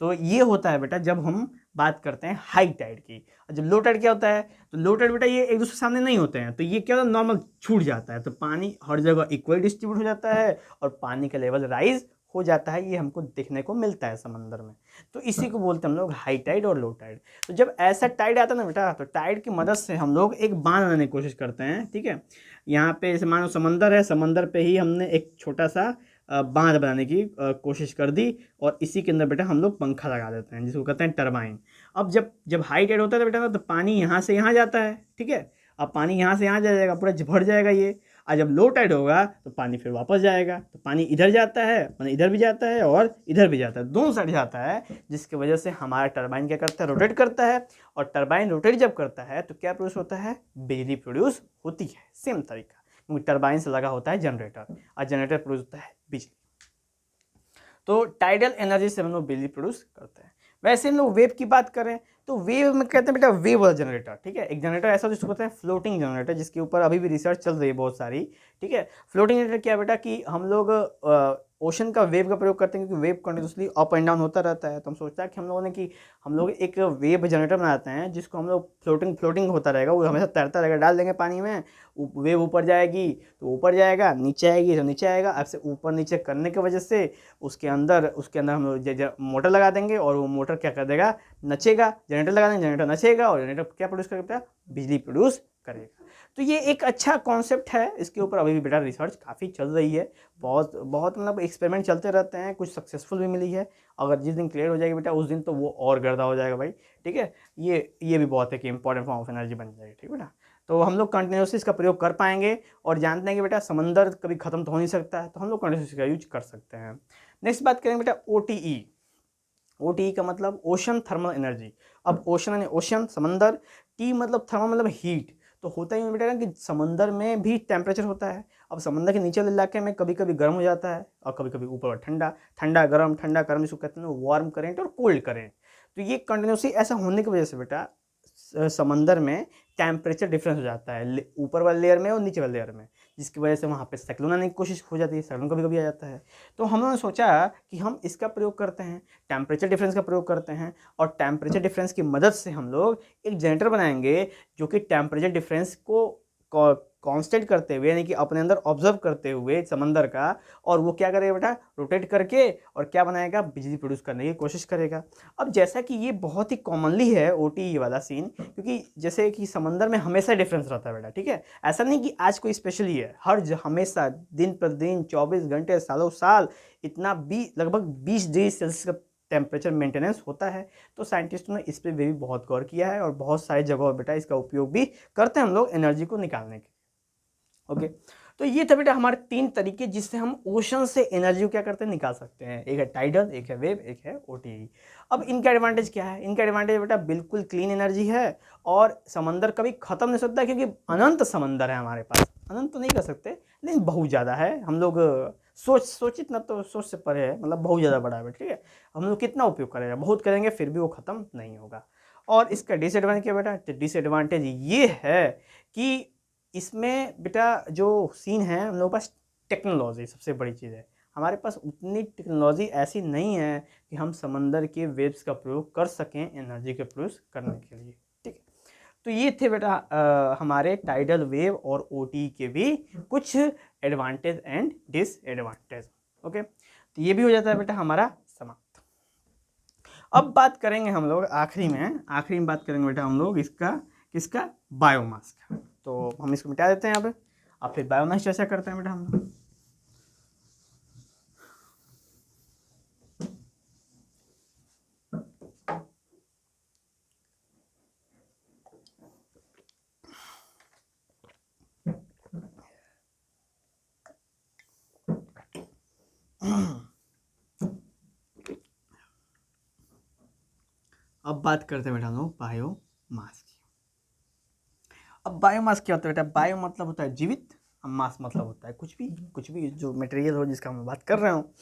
तो ये होता है बेटा जब हम बात करते हैं हाई टाइड की। और जब लो टाइड क्या होता है, तो लो टाइड बेटा ये एक दूसरे के सामने नहीं होते हैं, तो ये क्या होता है, नॉर्मल छूट जाता है, तो पानी हर जगह इक्वल डिस्ट्रीब्यूट हो जाता है और पानी का लेवल राइज हो जाता है। ये हमको देखने को मिलता है समंदर में, तो इसी को बोलते हैं हम लोग हाई टाइड और लो टाइड। तो जब ऐसा टाइड आता है ना बेटा, तो टाइड की मदद से हम लोग एक बांध बनाने की कोशिश करते हैं, ठीक है। यहाँ पे जैसे मानो समंदर है, समंदर पे ही हमने एक छोटा सा बांध बनाने की कोशिश कर दी, और इसी के अंदर बेटा हम लोग पंखा लगा देते हैं जिसको कहते हैं टरबाइन। अब जब जब हाई टाइड होता है बेटा ना, तो पानी यहाँ से यहाँ जाता है, ठीक है। अब पानी यहाँ से यहाँ जाएगा, पूरा भर जाएगा ये। और जब लो टाइड होगा तो पानी फिर वापस जाएगा, तो पानी इधर जाता है, पानी इधर भी जाता है और इधर भी जाता है, दोनों साइड जाता है, जिसकी वजह से हमारा टरबाइन क्या करता है, रोटेट करता है। और टरबाइन रोटेट जब करता है तो क्या प्रोड्यूस होता है, बिजली प्रोड्यूस होती है। सेम तरीका, क्योंकि टरबाइन से लगा होता है जनरेटर, और जनरेटर प्रोड्यूस होता है बिजली। तो टाइडल एनर्जी से हम लोग बिजली प्रोड्यूस करते हैं। वैसे हम लोग वेव की बात करें तो वेव में कहते हैं बेटा वेव वाला जनरेटर, ठीक है। एक जनरेटर ऐसा जिसको कहते हैं फ्लोटिंग जनरेटर, जिसके ऊपर अभी भी रिसर्च चल रही है बहुत सारी, ठीक है। फ्लोटिंग जनरेटर क्या है बेटा कि हम लोग ओशन का वेव का प्रयोग करते हैं, क्योंकि wave continuously up and down होता रहता है। तो हम सोचता है कि हम लोगों ने कि हम लोग एक वेव जनरेटर बनाते हैं जिसको हम लोग फ्लोटिंग होता रहेगा, वो हमेशा तैरता रहेगा, डाल देंगे पानी में, वेव ऊपर जाएगी तो ऊपर जाएगा, नीचे आएगी तो नीचे आएगा। अब से ऊपर नीचे करने की वजह से उसके अंदर हम लोग मोटर लगा देंगे, और वो मोटर क्या कर देगा, नचेगा। जनरेटर लगा देंगे, जनरेटर नचेगा, और जनरेटर क्या प्रोड्यूस करेगा, बिजली प्रोड्यूस करेगा। तो ये एक अच्छा कॉन्सेप्ट है, इसके ऊपर अभी भी बेटा रिसर्च काफ़ी चल रही है, बहुत बहुत मतलब एक्सपेरिमेंट चलते रहते हैं, कुछ सक्सेसफुल भी मिली है। अगर जिस दिन क्लियर हो जाएगी बेटा उस दिन तो वो और गर्दा हो जाएगा भाई, ठीक है। ये भी बहुत है कि इंपॉर्टेंट फॉर्म ऑफ एनर्जी बन जाएगी, ठीक है बेटा। तो हम लोग कंटिन्यूसली इसका प्रयोग कर पाएंगे, और जानते हैं कि बेटा समंदर कभी ख़त्म तो हो नहीं सकता है, तो हम लोग कंटिन्यूसली इसका यूज कर सकते हैं। नेक्स्ट बात करेंगे बेटा ओटीई। ओटीई का मतलब ओशन थर्मल एनर्जी। अब ओशन यानी ओशन समंदर, टी मतलब थर्मल मतलब हीट। तो होता ही बेटा कि समंदर में भी टेम्परेचर होता है। अब समंदर के नीचे वाले इलाके में कभी कभी गर्म हो जाता है और कभी कभी ऊपर ठंडा, ठंडा गर्म जिसको कहते हैं वार्म करेंट और कोल्ड करेंट। तो ये कंटिन्यूसली ऐसा होने की वजह से बेटा समंदर में टेम्परेचर डिफरेंस हो जाता है ऊपर वाले लेयर में और नीचे वाले लेयर में, जिसकी वजह से वहाँ पे साइक्लोन आने की कोशिश हो जाती है, साइक्लोन कभी कभी आ जाता है। तो हम लोगों ने सोचा कि हम इसका प्रयोग करते हैं, टेम्परेचर डिफरेंस का प्रयोग करते हैं, और टेम्परेचर डिफरेंस की मदद से हम लोग एक जनरेटर बनाएंगे जो कि टेम्परेचर डिफरेंस को कांस्टेंट करते हुए, यानी कि अपने अंदर ऑब्जर्व करते हुए समंदर का, और वो क्या करेगा बेटा, रोटेट करके और क्या बनाएगा, बिजली प्रोड्यूस करने की कोशिश करेगा। अब जैसा कि ये बहुत ही कॉमनली है ओटी वाला सीन, क्योंकि जैसे कि समंदर में हमेशा डिफरेंस रहता है बेटा, ठीक है, ऐसा नहीं कि आज कोई स्पेशली है, हमेशा दिन पर दिन 24 घंटे सालों साल इतना लगभग 20 डिग्री सेल्सियस का टेम्परेचर मेंटेनेंस होता है। तो साइंटिस्टों ने इस पर भी बहुत गौर किया है और बहुत सारी जगहों बेटा इसका उपयोग भी करते हैं हम लोग एनर्जी को निकालने के। ओके, तो ये था बेटा हमारे 3 तरीके जिससे हम ओशन से एनर्जी को क्या करते हैं, निकाल सकते हैं। एक है टाइडल, एक है वेव, एक है ओटीई। अब इनका एडवांटेज क्या है, इनका एडवांटेज बेटा बिल्कुल क्लीन एनर्जी है और समंदर कभी खत्म नहीं सकता, क्योंकि अनंत समंदर है हमारे पास। अनंत तो नहीं कर सकते लेकिन बहुत ज़्यादा है। हम लोग सोचित ना तो सोच से परे है, मतलब बहुत ज़्यादा बड़ा है, ठीक है। हम लोग कितना उपयोग करेंगे, बहुत करेंगे फिर भी वो ख़त्म नहीं होगा। और इसका डिसएडवांटेज क्या बेटा, डिसएडवांटेज ये है कि इसमें बेटा जो सीन है, हम लोगों के पास टेक्नोलॉजी सबसे बड़ी चीज़ है, हमारे पास उतनी टेक्नोलॉजी ऐसी नहीं है कि हम समंदर के वेव्स का प्रयोग कर सकें एनर्जी के प्रोड्यूस करने के लिए, ठीक है। तो ये थे बेटा हमारे टाइडल वेव और ओटी के भी कुछ एडवांटेज एंड डिसएडवांटेज। ओके, तो ये भी हो जाता है बेटा हमारा समाप्त। अब बात करेंगे हम लोग आखिरी में बात करेंगे बेटा हम लोग इसका किसका, बायोमास का। तो हम इसको मिटा देते हैं यहाँ पे, अब फिर बायोमास चर्चा करते हैं बेटा हम लोग। अब बात करते हैं बेटा हम लोग बायोमास की। अब बायोमास क्या होता है बेटा, बायो मतलब होता है जीवित, अब मास मतलब होता है कुछ भी जो मटेरियल हो जिसका मैं बात कर रहा हूँ,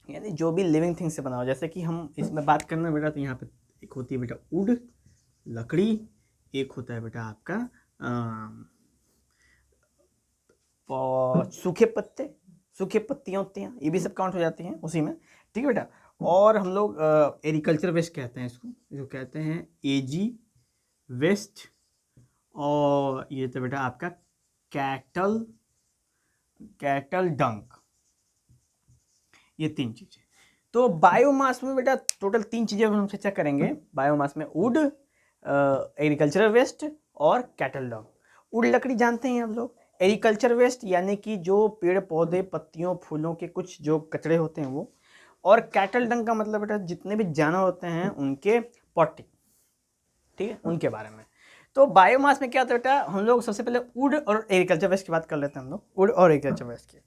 यानी जो भी लिविंग थिंग से बना हो। जैसे कि हम इसमें बात करना बेटा, तो यहाँ पे एक होती है बेटा वुड, लकड़ी, एक होता है बेटा आपका सूखे पत्तियाँ होती हैं, ये भी सब काउंट हो जाती हैं उसी में, ठीक है बेटा। और हम लोग एग्रीकल्चर वेस्ट कहते हैं इसको कहते हैं एजी वेस्ट, और ये तो बेटा आपका कैटल डंक, ये 3 चीज़ें। तो बायोमास में बेटा टोटल 3 चीज़ें हम चर्चा करेंगे बायोमास में, वुड, एग्रीकल्चरल वेस्ट और कैटल डंक। वुड लकड़ी जानते हैं हम लोग, एग्रीकल्चर वेस्ट यानी कि जो पेड़ पौधे पत्तियों फूलों के कुछ जो कचरे होते हैं वो, और कैटल डंक का मतलब बेटा जितने भी जानवर होते हैं उनके पॉटी, ठीक है, उनके बारे में। तो बायोमास में क्या होता है बेटा, हम लोग सबसे पहले वुड और एग्रीकल्चर वेस्ट की बात कर लेते हैं हम लोग, वुड और एग्रीकल्चर वेस्ट की।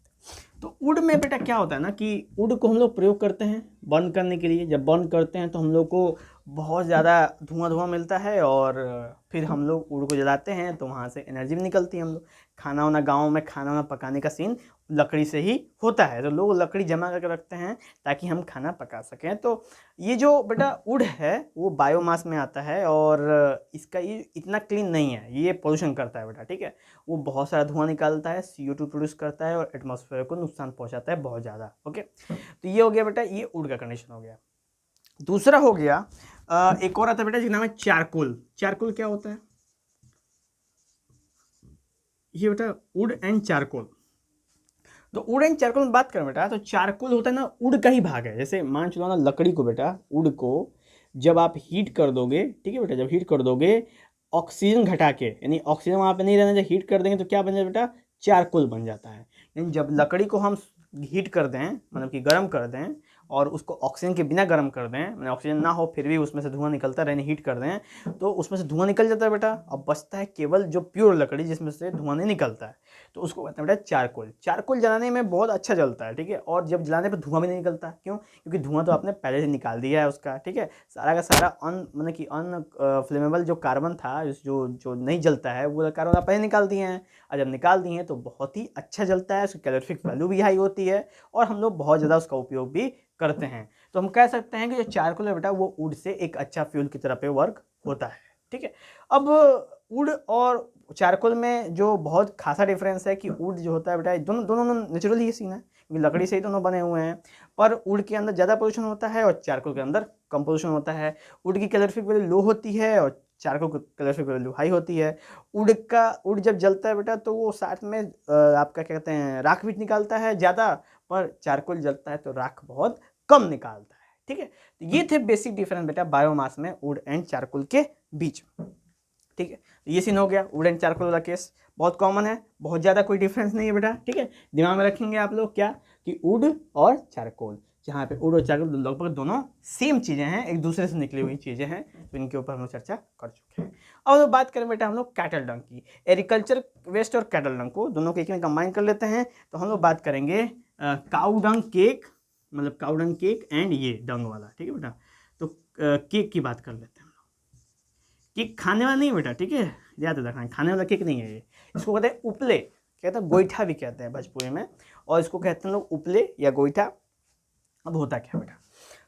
तो वुड में बेटा क्या होता है ना कि वुड को हम लोग प्रयोग करते हैं बर्न करने के लिए। जब बर्न करते हैं तो हम लोग को बहुत ज़्यादा धुआं मिलता है, और फिर हम लोग वुड को जलाते हैं तो वहाँ से एनर्जी भी निकलती है। हम लोग गाँव में खाना वाना पकाने का सीन लकड़ी से ही होता है, तो लोग लकड़ी जमा करके रखते हैं ताकि हम खाना पका सकें। तो ये जो बेटा वुड है वो बायोमास में आता है, और इसका ये इतना क्लीन नहीं है, ये पोल्यूशन करता है बेटा, ठीक है। वो बहुत सारा धुआं निकालता है, CO2 प्रोड्यूस करता है और एटमॉस्फेयर को नुकसान पहुंचाता है बहुत ज़्यादा। ओके, तो ये हो गया बेटा, ये वुड का कंडीशन हो गया। दूसरा हो गया एक और आता है बेटा जिसका नाम है चारकोल। चारकोल क्या होता है, ये बेटा वुड एंड चारकोल। तो वुड एंड चारकोल में बात करें बेटा, तो चारकोल होता है ना वुड का ही भाग है। जैसे मान चलो ना लकड़ी को बेटा, वुड को जब आप हीट कर दोगे, ठीक है बेटा, जब हीट कर दोगे ऑक्सीजन घटा के, यानी ऑक्सीजन वहाँ पे नहीं रहना, जब हीट कर देंगे तो क्या बन जाता है बेटा, चारकोल बन जाता है। यानी जब लकड़ी को हम हीट कर दें, मतलब कि गर्म कर दें, और उसको ऑक्सीजन के बिना गर्म कर दें, मतलब ऑक्सीजन ना हो फिर भी उसमें से धुआं निकलता रहे, हीट कर दें तो उसमें से धुआं निकल जाता है बेटा। अब बचता है केवल जो प्योर लकड़ी जिसमें से धुआं नहीं निकलता है, तो उसको कहते हैं बेटा चारकोल। चारकोल जलाने में बहुत अच्छा जलता है, ठीक है, और जब जलाने पर धुआं भी नहीं निकलता। क्यों, क्योंकि धुआं तो आपने पहले से निकाल दिया है उसका, ठीक है। सारा का सारा मतलब कि फ्लेमेबल जो कार्बन था, जो जो नहीं जलता है वो कार्बन आप पहले निकाल दिए हैं, और जब निकाल दिए हैं तो बहुत ही अच्छा जलता है, उसकी कैलोरीफिक वैल्यू भी हाई होती है, और हम लोग बहुत ज़्यादा उसका उपयोग भी करते हैं। तो तो हम कह सकते हैं कि जो चारकोल है बेटा वो वुड से एक अच्छा फ्यूल की तरह पे वर्क होता है। ठीक है, अब वुड और चारकोल में जो बहुत खासा डिफरेंस है कि वुड जो होता है बेटा दोनों दोनों नेचुरली ही सीन है, क्योंकि लकड़ी से ही दोनों बने हुए हैं, पर वुड के अंदर ज़्यादा पोल्यूशन होता है और चारकोल के अंदर कम पोल्यूशन होता है। वुड की कैलोरीफिक वैल्यू लो होती है और चारकोल की कैलोरीफिक वैल्यू हाई होती है। वुड जब जलता है बेटा तो वो साथ में आपका क्या कहते हैं राख भी निकालता है ज़्यादा, पर चारकोल जलता है तो राख बहुत कम निकालता है। ठीक है, तो ये थे बेसिक डिफरेंस बेटा बायोमास में वुड एंड चारकोल के बीच। ठीक है, ये सीन हो गया वुड एंड चारकोल वाला केस, बहुत कॉमन है, बहुत ज़्यादा कोई डिफरेंस नहीं है बेटा। ठीक है, दिमाग में रखेंगे आप लोग क्या कि वुड और चारकोल, जहाँ पे वुड और चारकोल लगभग दोनों सेम चीज़ें हैं, एक दूसरे से निकली हुई चीज़ें हैं, तो इनके ऊपर हम लोग चर्चा कर चुके हैं। अब तो बात करें बेटा हम लोग कैटल डंग की, एग्रीकल्चर वेस्ट और कैटल डंग को दोनों को एक में कंबाइन कर लेते हैं, तो हम लोग बात करेंगे काऊ डंग केक, मतलब काऊ डंग केक एंड ये डंग वाला। ठीक है बेटा, तो केक की बात कर लेते हैं। केक खाने वाला नहीं बेटा, ठीक है, याद रखना, खाने वाला केक नहीं है ये, इसको कहते हैं उपले, कहते हैं गोईठा भी कहते हैं भोजपुरी में, और इसको कहते हैं लोग उपले या गोईठा। अब होता क्या बेटा,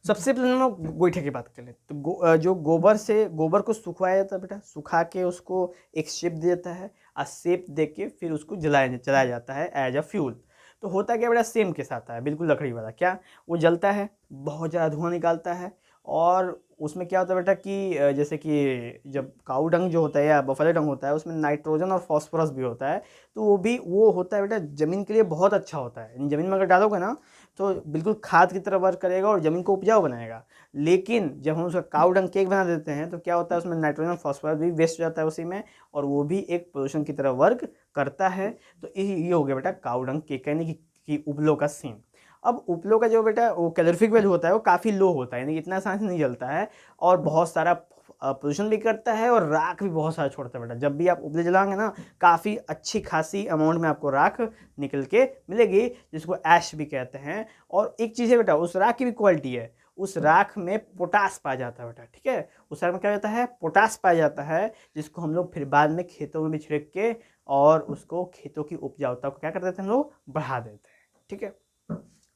सबसे पहले हम लोग गोईठे की बात कर ले तो जो गोबर को सुखवाया जाता है बेटा, सुखा के उसको एक शेप दे देता है और शेप दे के फिर उसको जलाया जाता है एज अ फ्यूल। तो होता क्या बेटा, सेम के साथ है बिल्कुल लकड़ी वाला, क्या वो जलता है, बहुत ज़्यादा धुआं निकालता है, और उसमें क्या होता है बेटा कि जैसे कि जब काऊ डंग जो होता है या बफेलो डंग होता है उसमें नाइट्रोजन और फॉस्फोरस भी होता है, तो वो होता है बेटा ज़मीन के लिए बहुत अच्छा होता है। ज़मीन में अगर डालोगे ना तो बिल्कुल खाद की तरह वर्क करेगा और ज़मीन को उपजाऊ बनाएगा। लेकिन जब हम उसका काऊ डंग केक बना देते हैं तो क्या होता है, उसमें नाइट्रोजन फॉस्फोरस भी वेस्ट हो जाता है उसी में, और वो भी एक पोल्यूशन की तरह वर्क करता है। तो ये हो गया बेटा काऊ डंग केक, यानी कि उपलो का सीन। अब उपलो का जो बेटा वो कैलोरीफिक वैल्यू होता है वो काफ़ी लो होता है, यानी इतना आसानी से नहीं जलता है, और बहुत सारा पोल्यूशन भी करता है और राख भी बहुत सारा छोड़ता है बेटा। जब भी आप उपले जलाएंगे ना काफ़ी अच्छी खासी अमाउंट में आपको राख निकल के मिलेगी, जिसको ऐश भी कहते हैं। और एक चीज़ है बेटा, उस राख की भी क्वालिटी है, उस राख में पोटास पाया जाता है बेटा। ठीक है, उस राख में क्या जाता है, पोटास पाया जाता है, जिसको हम लोग फिर बाद में खेतों में भी छिड़क के और उसको खेतों की उपजाऊता को क्या कर देते हैं, हम लोग बढ़ा देते हैं। ठीक है,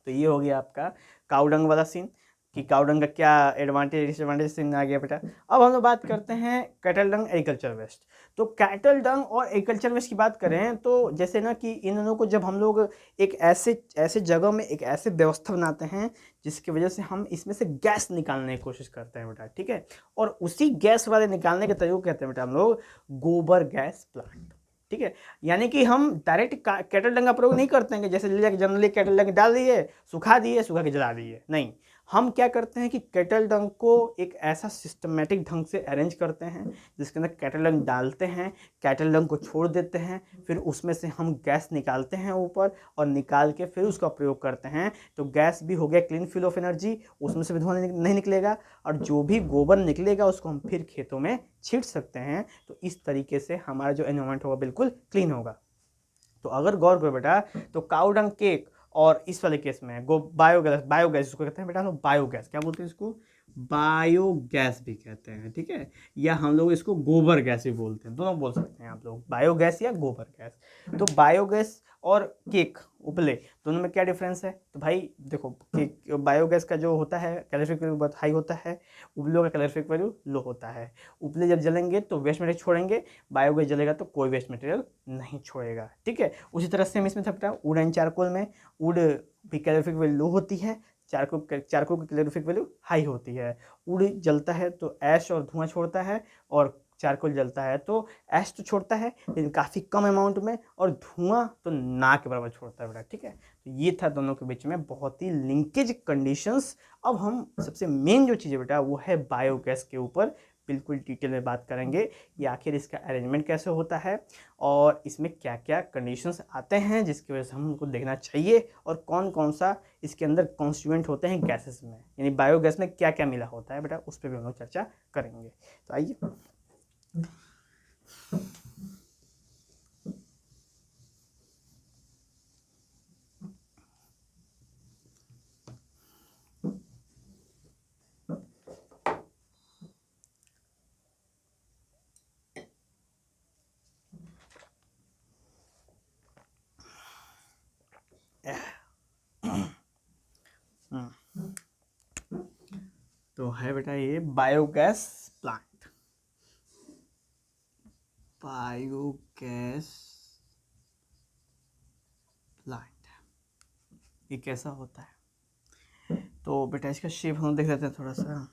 तो ये हो गया आपका काऊ डंग वाला सीन, कि काऊ डंग का क्या एडवांटेज डिसएडवांटेज सीन आ गया बेटा। अब हम लोग बात करते हैं कैटल डंग एग्रीकल्चर वेस्ट। तो कैटल डंग और एग्रीकल्चर वेस्ट की बात करें तो जैसे ना कि इन दोनों को जब हम लोग एक ऐसे ऐसे जगह में एक ऐसे व्यवस्था बनाते हैं जिसकी वजह से हम इसमें से गैस निकालने की कोशिश करते हैं बेटा। ठीक है, और उसी गैस वाले निकालने के तरीके को कहते हैं बेटा हम लोग गोबर गैस प्लांट। ठीक है, यानी कि हम डायरेक्ट कैटल डंग का प्रयोग नहीं करते हैं कि जैसे ले जाके जनरली कैटल डंग डाल दिए, सुखा के जला दिए, नहीं, हम क्या करते हैं कि कैटल डंग को एक ऐसा सिस्टमेटिक ढंग से अरेंज करते हैं जिसके अंदर कैटल डंग डालते हैं, कैटल डंग को छोड़ देते हैं, फिर उसमें से हम गैस निकालते हैं ऊपर, और निकाल के फिर उसका प्रयोग करते हैं। तो गैस भी हो गया क्लीन फ्यूल ऑफ एनर्जी, उसमें से भी धुआं नहीं निकलेगा, और जो भी गोबर निकलेगा उसको हम फिर खेतों में छीट सकते हैं। तो इस तरीके से हमारा जो एनवायरनमेंट होगा बिल्कुल क्लीन होगा। तो अगर गौर करो बेटा, तो काऊ डंग केक और इस वाले केस में बायोगैस इसको कहते हैं बेटा, हम लोग बायोगैस क्या बोलते हैं, इसको बायोगैस भी कहते हैं। ठीक है, या हम लोग इसको गोबर गैस भी बोलते हैं, दोनों बोल सकते हैं आप लोग, बायोगैस या गोबर गैस। तो बायोगैस और केक उपले दोनों में क्या डिफरेंस है, तो भाई देखो केक बायोगैस का जो होता है कैलोरीफिक वैल्यू बहुत हाई होता है, उपलों का कैलोरीफिक वैल्यू लो होता है। उपले जब जलेंगे तो वेस्ट मटेरियल छोड़ेंगे, बायोगैस जलेगा तो कोई वेस्ट मटेरियल नहीं छोड़ेगा। ठीक है, उसी तरह से हम इसमें था वुड एंड चारकोल में वुड भी कैलोरीफिक वैल्यू लो होती है, चारकोल की कैलोरीफिक वैल्यू हाई होती है। वुड जलता है तो ऐश और धुआं छोड़ता है, और चारकोल जलता है तो ऐश तो छोड़ता है लेकिन काफ़ी कम अमाउंट में, और धुआं तो ना के बराबर छोड़ता है बेटा। ठीक है, तो ये था दोनों के बीच में बहुत ही लिंकेज कंडीशंस। अब हम सबसे मेन जो चीज़ है बेटा वो है बायोगैस के ऊपर बिल्कुल डिटेल में बात करेंगे कि आखिर इसका अरेंजमेंट कैसे होता है और इसमें क्या क्या कंडीशंस आते हैं जिसकी वजह से हमको देखना चाहिए, और कौन कौन सा इसके अंदर कॉन्स्टिट्यूएंट होते हैं गैसेस में, यानी बायोगैस में क्या क्या मिला होता है बेटा, उस पर भी हम लोग चर्चा करेंगे। तो आइए तो है बेटा ये बायोगैस प्लांट। बायोगैस प्लांट ये कैसा होता है? तो बेटा इसका शेप हम देख लेते हैं थोड़ा सा।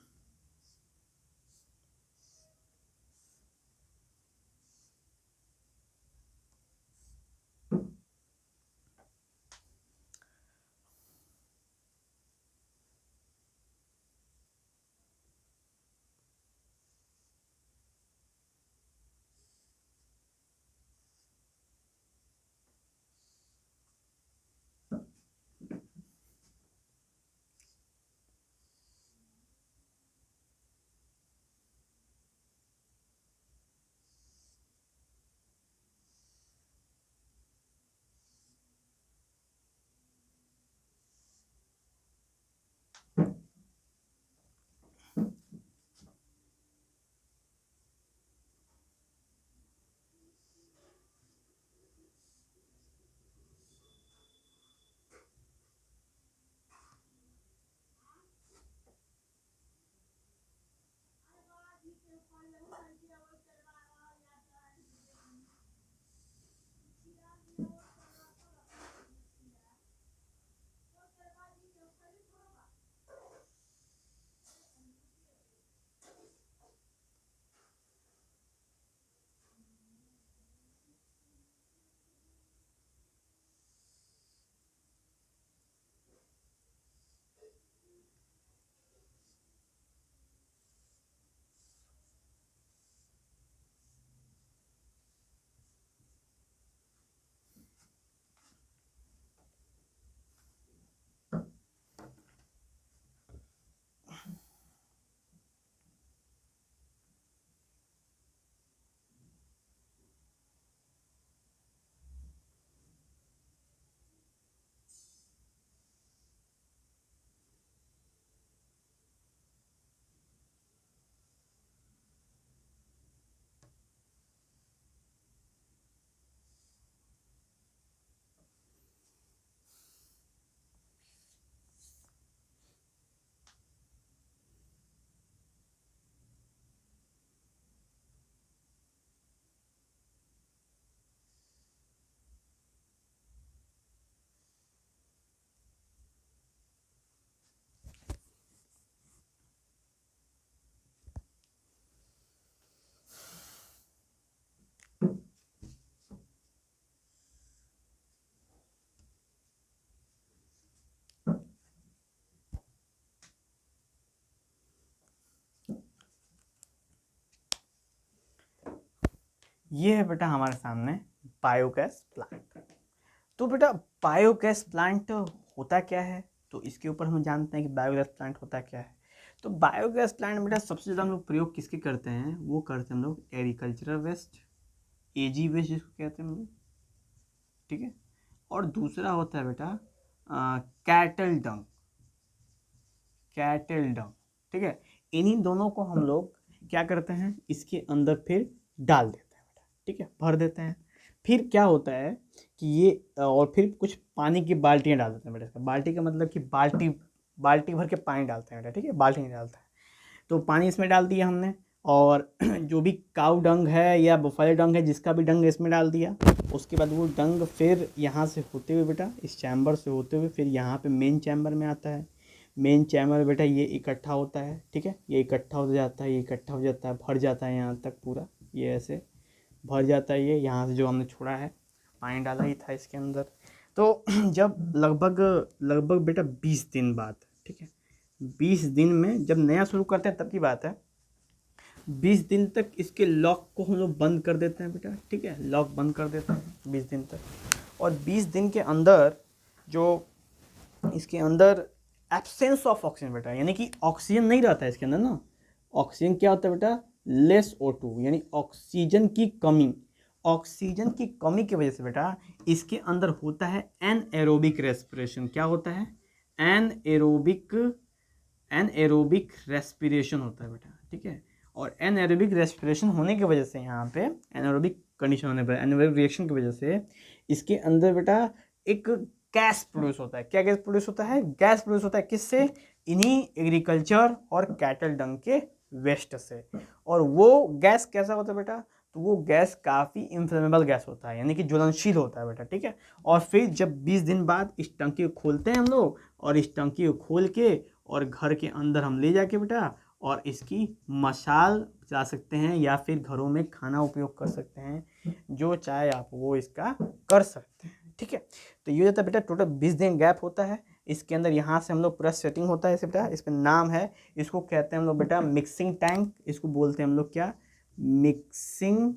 ये है बेटा हमारे सामने बायोगैस प्लांट। तो बेटा बायोगैस प्लांट होता क्या है, तो इसके ऊपर हम जानते हैं कि बायोगैस प्लांट होता क्या है। तो बायोगैस प्लांट बेटा सबसे ज़्यादा हम लोग प्रयोग किसके करते हैं, वो करते हैं हम लोग एग्रीकल्चरल वेस्ट, एजी वेस्ट जिसको कहते हैं हम लोग, ठीक है। और दूसरा होता है बेटा कैटल डंग, कैटल डंग, ठीक है। इन्हीं दोनों को हम लोग क्या करते हैं, इसके अंदर फिर डाल देते हैं बेटा, ठीक है, भर देते हैं। फिर क्या होता है कि ये और फिर कुछ पानी की बाल्टियाँ डाल देते हैं बेटा। इसका बाल्टी का मतलब कि बाल्टी बाल्टी भर के पानी डालते हैं बेटा, ठीक है, बाल्टी नहीं डालता है। तो पानी इसमें डाल दिया हमने, और जो भी काऊ डंग है या बुफाले डंग है, जिसका भी डंग इसमें डाल दिया। उसके बाद वो डंग फिर यहाँ से होते हुए बेटा, इस चैम्बर से होते हुए फिर यहाँ पे मेन चैम्बर में आता है। मेन चैम्बर बेटा ये इकट्ठा होता है, ठीक है, ये इकट्ठा हो जाता है, ये इकट्ठा हो जाता है, भर जाता है यहाँ तक पूरा, ये ऐसे भर जाता है। ये यहाँ से जो हमने छोड़ा है, पानी डाला ही था इसके अंदर। तो जब लगभग लगभग बेटा 20 दिन बाद, ठीक है, 20 दिन में जब नया शुरू करते हैं तब की बात है, 20 दिन तक इसके लॉक को हम लोग बंद कर देते हैं बेटा, ठीक है, लॉक बंद कर देते हैं 20 दिन तक। और 20 दिन के अंदर जो इसके अंदर एब्सेंस ऑफ ऑक्सीजन बेटा, यानी कि ऑक्सीजन नहीं रहता है इसके अंदर ना। ऑक्सीजन क्या होता है बेटा, लेस O2, यानी ऑक्सीजन की कमी। ऑक्सीजन की कमी की वजह से बेटा इसके अंदर होता है एनएरोबिक रेस्पिरेशन। क्या होता है, एनएरोबिक एनएरोबिक रेस्पिरेशन होता है बेटा, ठीक है। और एनएरोबिक रेस्पिरेशन होने की वजह से यहाँ पे एनएरोबिक कंडीशन होने पर, एनएरोबिक रिएक्शन की वजह से इसके अंदर बेटा एक गैस प्रोड्यूस होता है। क्या गैस प्रोड्यूस होता है? गैस प्रोड्यूस होता है किससे? इन्हीं एग्रीकल्चर और कैटल डंग के वेस्ट से। और वो गैस कैसा होता है बेटा? तो वो गैस काफ़ी इन्फ्लेमेबल गैस होता है, यानी कि ज्वलनशील होता है बेटा, ठीक है। और फिर जब 20 दिन बाद इस टंकी को खोलते हैं हम लोग, और इस टंकी को खोल के और घर के अंदर हम ले जाके बेटा और इसकी मशाल जला सकते हैं, या फिर घरों में खाना उपयोग कर सकते हैं, जो चाहे आप वो इसका कर सकते हैं, ठीक है। तो ये होता है बेटा टोटल 20 दिन गैप होता है। इसके अंदर यहाँ से हम लोग पूरा सेटिंग होता है इसे बेटा, इस पर नाम है, इसको कहते हैं हम लोग बेटा मिक्सिंग टैंक। इसको बोलते हैं हम लोग क्या? मिक्सिंग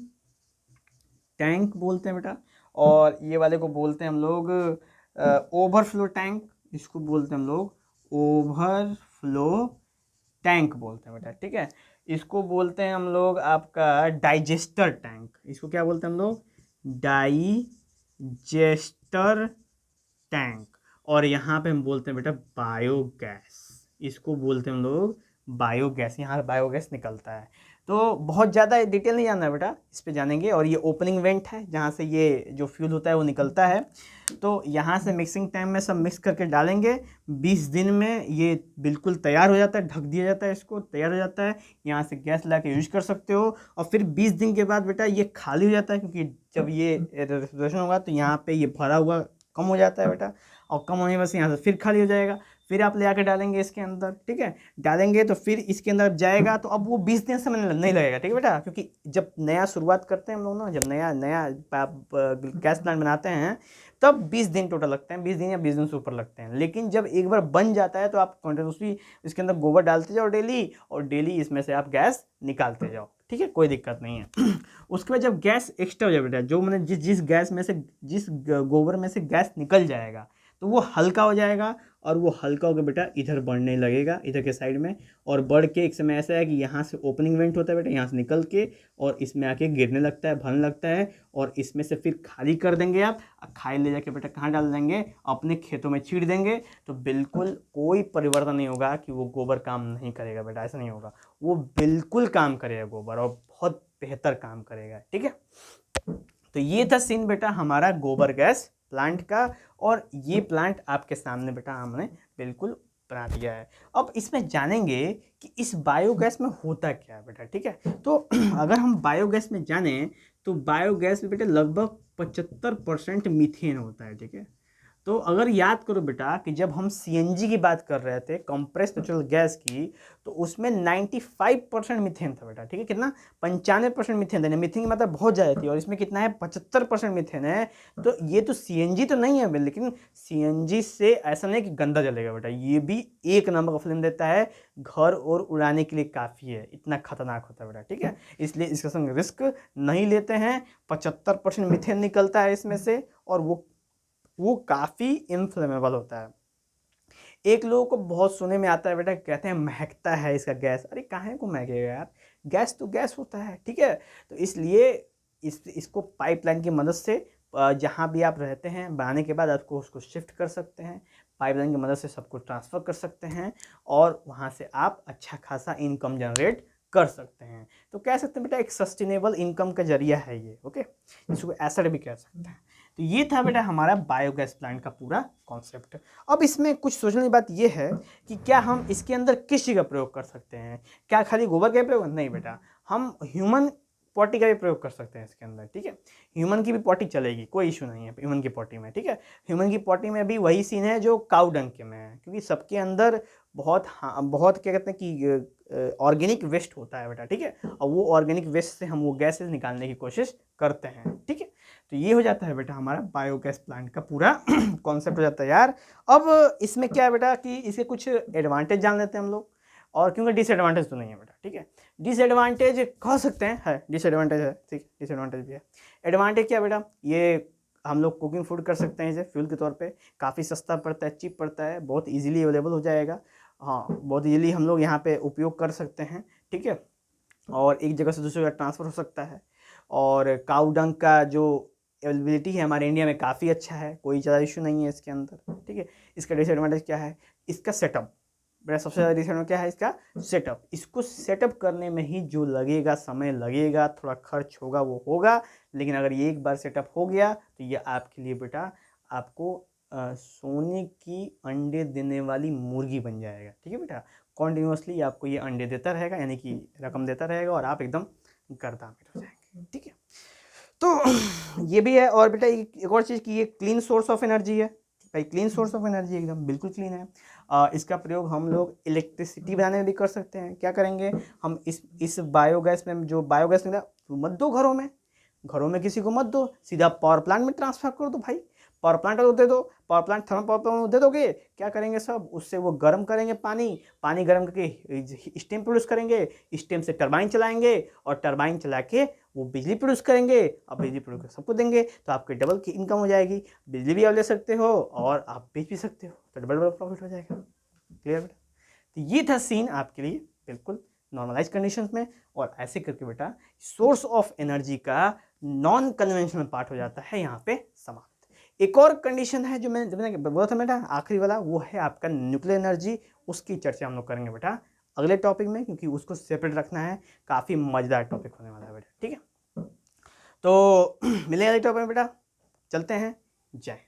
टैंक बोलते हैं बेटा। और ये वाले को बोलते हैं हम लोग ओवरफ्लो टैंक। इसको बोलते हैं हम लोग ओवरफ्लो टैंक बोलते हैं बेटा, ठीक है। इसको बोलते हैं हम लोग आपका डाइजेस्टर टैंक। इसको क्या बोलते हैं हम लोग? Digester tank. और यहाँ पे हम बोलते हैं बेटा बायोगैस। इसको बोलते हैं हम लोग बायोगैस। यहाँ बायोगैस निकलता है। तो बहुत ज़्यादा डिटेल नहीं जानना है बेटा, इस पे जानेंगे। और ये ओपनिंग वेंट है जहाँ से ये जो फ्यूल होता है वो निकलता है। तो यहाँ से मिक्सिंग टाइम में सब मिक्स करके डालेंगे। 20 दिन में ये बिल्कुल तैयार हो जाता है, ढक दिया जाता है, इसको तैयार हो जाता है। यहाँ से गैस ला के यूज कर सकते हो। और फिर 20 दिन के बाद बेटा ये खाली हो जाता है, क्योंकि जब ये रेफ्रिजरेशन होगा तो यहाँ पे ये भरा हुआ कम हो जाता है बेटा। और कम होने की वजह से यहाँ से फिर खाली हो जाएगा। फिर आप ले आके डालेंगे इसके अंदर, ठीक है। डालेंगे तो फिर इसके अंदर जाएगा, तो अब वो 20 दिन समय नहीं लगेगा, ठीक है बेटा। क्योंकि जब नया शुरुआत करते हैं हम लोग ना, जब नया नया गैस प्लांट बनाते हैं, तब 20 दिन टोटल लगते हैं, 20 दिन या 20 दिन से ऊपर लगते हैं। लेकिन जब एक बार बन जाता है तो आप कंटिन्यूसली इसके अंदर गोबर डालते जाओ डेली, और डेली इसमें से आप गैस निकालते जाओ, ठीक है, कोई दिक्कत नहीं है। उसके बाद जब गैस एक्स्ट्रा हो जाए बेटा, जो मैंने जिस गैस में से, जिस गोबर में से गैस निकल जाएगा, तो वो हल्का हो जाएगा। और वो हल्का होकर बेटा इधर बढ़ने लगेगा, इधर के साइड में। और बढ़ के एक समय ऐसा है कि यहाँ से ओपनिंग वेंट होता है बेटा, यहाँ से निकल के और इसमें आके गिरने लगता है, भरने लगता है। और इसमें से फिर खाली कर देंगे आप, खाली ले जाके बेटा कहाँ डाल देंगे? अपने खेतों में छीड़ देंगे। तो बिल्कुल कोई परिवर्तन नहीं होगा कि वो गोबर काम नहीं करेगा बेटा, ऐसा नहीं होगा। वो बिल्कुल काम करेगा गोबर, और बहुत बेहतर काम करेगा, ठीक है। तो ये था सीन बेटा हमारा गोबर गैस प्लांट का। और ये प्लांट आपके सामने बेटा हमने बिल्कुल बना दिया है। अब इसमें जानेंगे कि इस बायोगैस में होता क्या है बेटा, ठीक है। तो अगर हम बायोगैस में जाने, तो बायोगैस में बेटा लगभग 75% मीथेन होता है, ठीक है। तो अगर याद करो बेटा कि जब हम सीएनजी की बात कर रहे थे, कंप्रेस्ड नेचुरल गैस की, तो उसमें 95% मीथेन था बेटा, ठीक है। कितना? 95% मीथेन था। मीथेन की मात्रा बहुत ज़्यादा थी। और इसमें कितना है? 75% मीथेन है। तो ये तो सीएनजी तो नहीं है, लेकिन सीएनजी से ऐसा नहीं कि गंदा जलेगा बेटा, ये भी एक नंबर का फिल्म देता है। घर और उड़ाने के लिए काफ़ी है, इतना खतरनाक होता है बेटा, ठीक है। इसलिए इसका संग रिस्क नहीं लेते हैं। 75% मीथेन निकलता है इसमें से, और वो काफ़ी इन्फ्लेमेबल होता है। एक लोगों को बहुत सुनने में आता है बेटा, कहते हैं महकता है इसका गैस। अरे काहे को महकेगा यार, गैस तो गैस होता है, ठीक है। तो इसलिए इसको पाइपलाइन की मदद से जहाँ भी आप रहते हैं, बनाने के बाद आपको उसको शिफ्ट कर सकते हैं। पाइपलाइन की मदद से सबको ट्रांसफ़र कर सकते हैं, और वहाँ से आप अच्छा खासा इनकम जनरेट कर सकते हैं। तो कह सकते हैं बेटा एक सस्टेनेबल इनकम का जरिया है ये, ओके। इसको एसेट भी कह सकते हैं। तो ये था बेटा हमारा बायोगैस प्लांट का पूरा कॉन्सेप्ट। अब इसमें कुछ सोचने की बात ये है कि क्या हम इसके अंदर किस चीज़ का प्रयोग कर सकते हैं? क्या खाली गोबर का प्रयोग? नहीं बेटा, हम ह्यूमन पॉटी का भी प्रयोग कर सकते हैं इसके अंदर, ठीक है। ह्यूमन की भी पॉटी चलेगी, कोई इशू नहीं है ह्यूमन की पॉटी में, ठीक है। ह्यूमन की पॉटी में भी वही सीन है जो काऊ डंग के में है, क्योंकि सबके अंदर बहुत, हाँ, बहुत क्या कहते हैं कि ऑर्गेनिक वेस्ट होता है बेटा, ठीक है। और वो ऑर्गेनिक वेस्ट से हम वो गैसेज निकालने की कोशिश करते हैं, ठीक है। तो ये हो जाता है बेटा हमारा बायोगैस प्लांट का पूरा कॉन्सेप्ट हो जाता है यार। अब इसमें क्या है बेटा कि इसके कुछ एडवांटेज जान लेते हैं हम लोग, और क्योंकि डिसएडवांटेज तो नहीं है बेटा, ठीक है। डिसएडवांटेज कह सकते हैं, है डिसएडवांटेज है, ठीक, डिसएडवांटेज भी है। एडवांटेज क्या बेटा? ये हम लोग कुकिंग फूड कर सकते हैं इसे फ्यूल के तौर पे, काफ़ी सस्ता पड़ता है, चीप पड़ता है, बहुत इजीली अवेलेबल हो जाएगा। हाँ, बहुत इजीली हम लोग यहाँ पे उपयोग कर सकते हैं, ठीक है। और एक जगह से दूसरी जगह ट्रांसफ़र हो सकता है। और काऊ डंग का जो अवेलेबिलिटी है हमारे इंडिया में काफ़ी अच्छा है, कोई ज़्यादा इशू नहीं है इसके अंदर, ठीक है। इसका डिसएडवांटेज क्या है? इसका सेटअप, मेरा सबसे ज़्यादा डिसएडवांटेज क्या है? इसका सेटअप। इसको सेटअप करने में ही जो लगेगा, समय लगेगा, थोड़ा खर्च होगा, वो होगा। लेकिन अगर ये एक बार सेटअप हो गया तो ये आपके लिए बेटा, आपको सोने की अंडे देने वाली मुर्गी बन जाएगा। ठीक है बेटा, कॉन्टिन्यूसली आपको ये अंडे देता रहेगा, यानी कि रकम देता रहेगा और आप एकदम गर्दामित हो जाएंगे। ठीक है, तो ये भी है। और बेटा एक और चीज़ कि ये क्लीन सोर्स ऑफ एनर्जी है भाई, क्लीन सोर्स ऑफ एनर्जी एकदम बिल्कुल क्लीन है। इसका प्रयोग हम लोग इलेक्ट्रिसिटी बनाने में भी कर सकते हैं। क्या करेंगे हम, इस बायोगैस में, जो बायोगैस निकला मत दो घरों में किसी को मत दो, सीधा पावर प्लांट में ट्रांसफर कर दो भाई। पावर प्लांट को दे दो, power plant thermal power plant दे दोगे, क्या करेंगे सब, उससे वो गर्म करेंगे पानी गर्म करके स्टीम प्रोड्यूस करेंगे, स्टीम से टरबाइन चलाएंगे और टरबाइन चला के वो बिजली प्रोड्यूस करेंगे और बिजली प्रोड्यूस कर सबको देंगे, तो आपकी डबल की इनकम हो जाएगी। बिजली भी आप ले सकते हो और आप बेच भी सकते हो, तो डबल प्रॉफिट हो जाएगा। क्लियर बेटा? तो ये था सीन आपके लिए बिल्कुल नॉर्मलाइज कंडीशंस में। और ऐसे करके बेटा सोर्स ऑफ एनर्जी का नॉन कन्वेंशनल पार्ट हो जाता है यहाँ पे समाप्त। एक और कंडीशन है जो मैंने बोला था बेटा आखिरी वाला, वो है आपका न्यूक्लियर एनर्जी। उसकी चर्चा हम लोग करेंगे बेटा अगले टॉपिक में, क्योंकि उसको सेपरेट रखना है, काफ़ी मजेदार टॉपिक होने वाला है बेटा। ठीक है, तो मिलेंगे अगले टॉपिक में बेटा, चलते हैं, जय।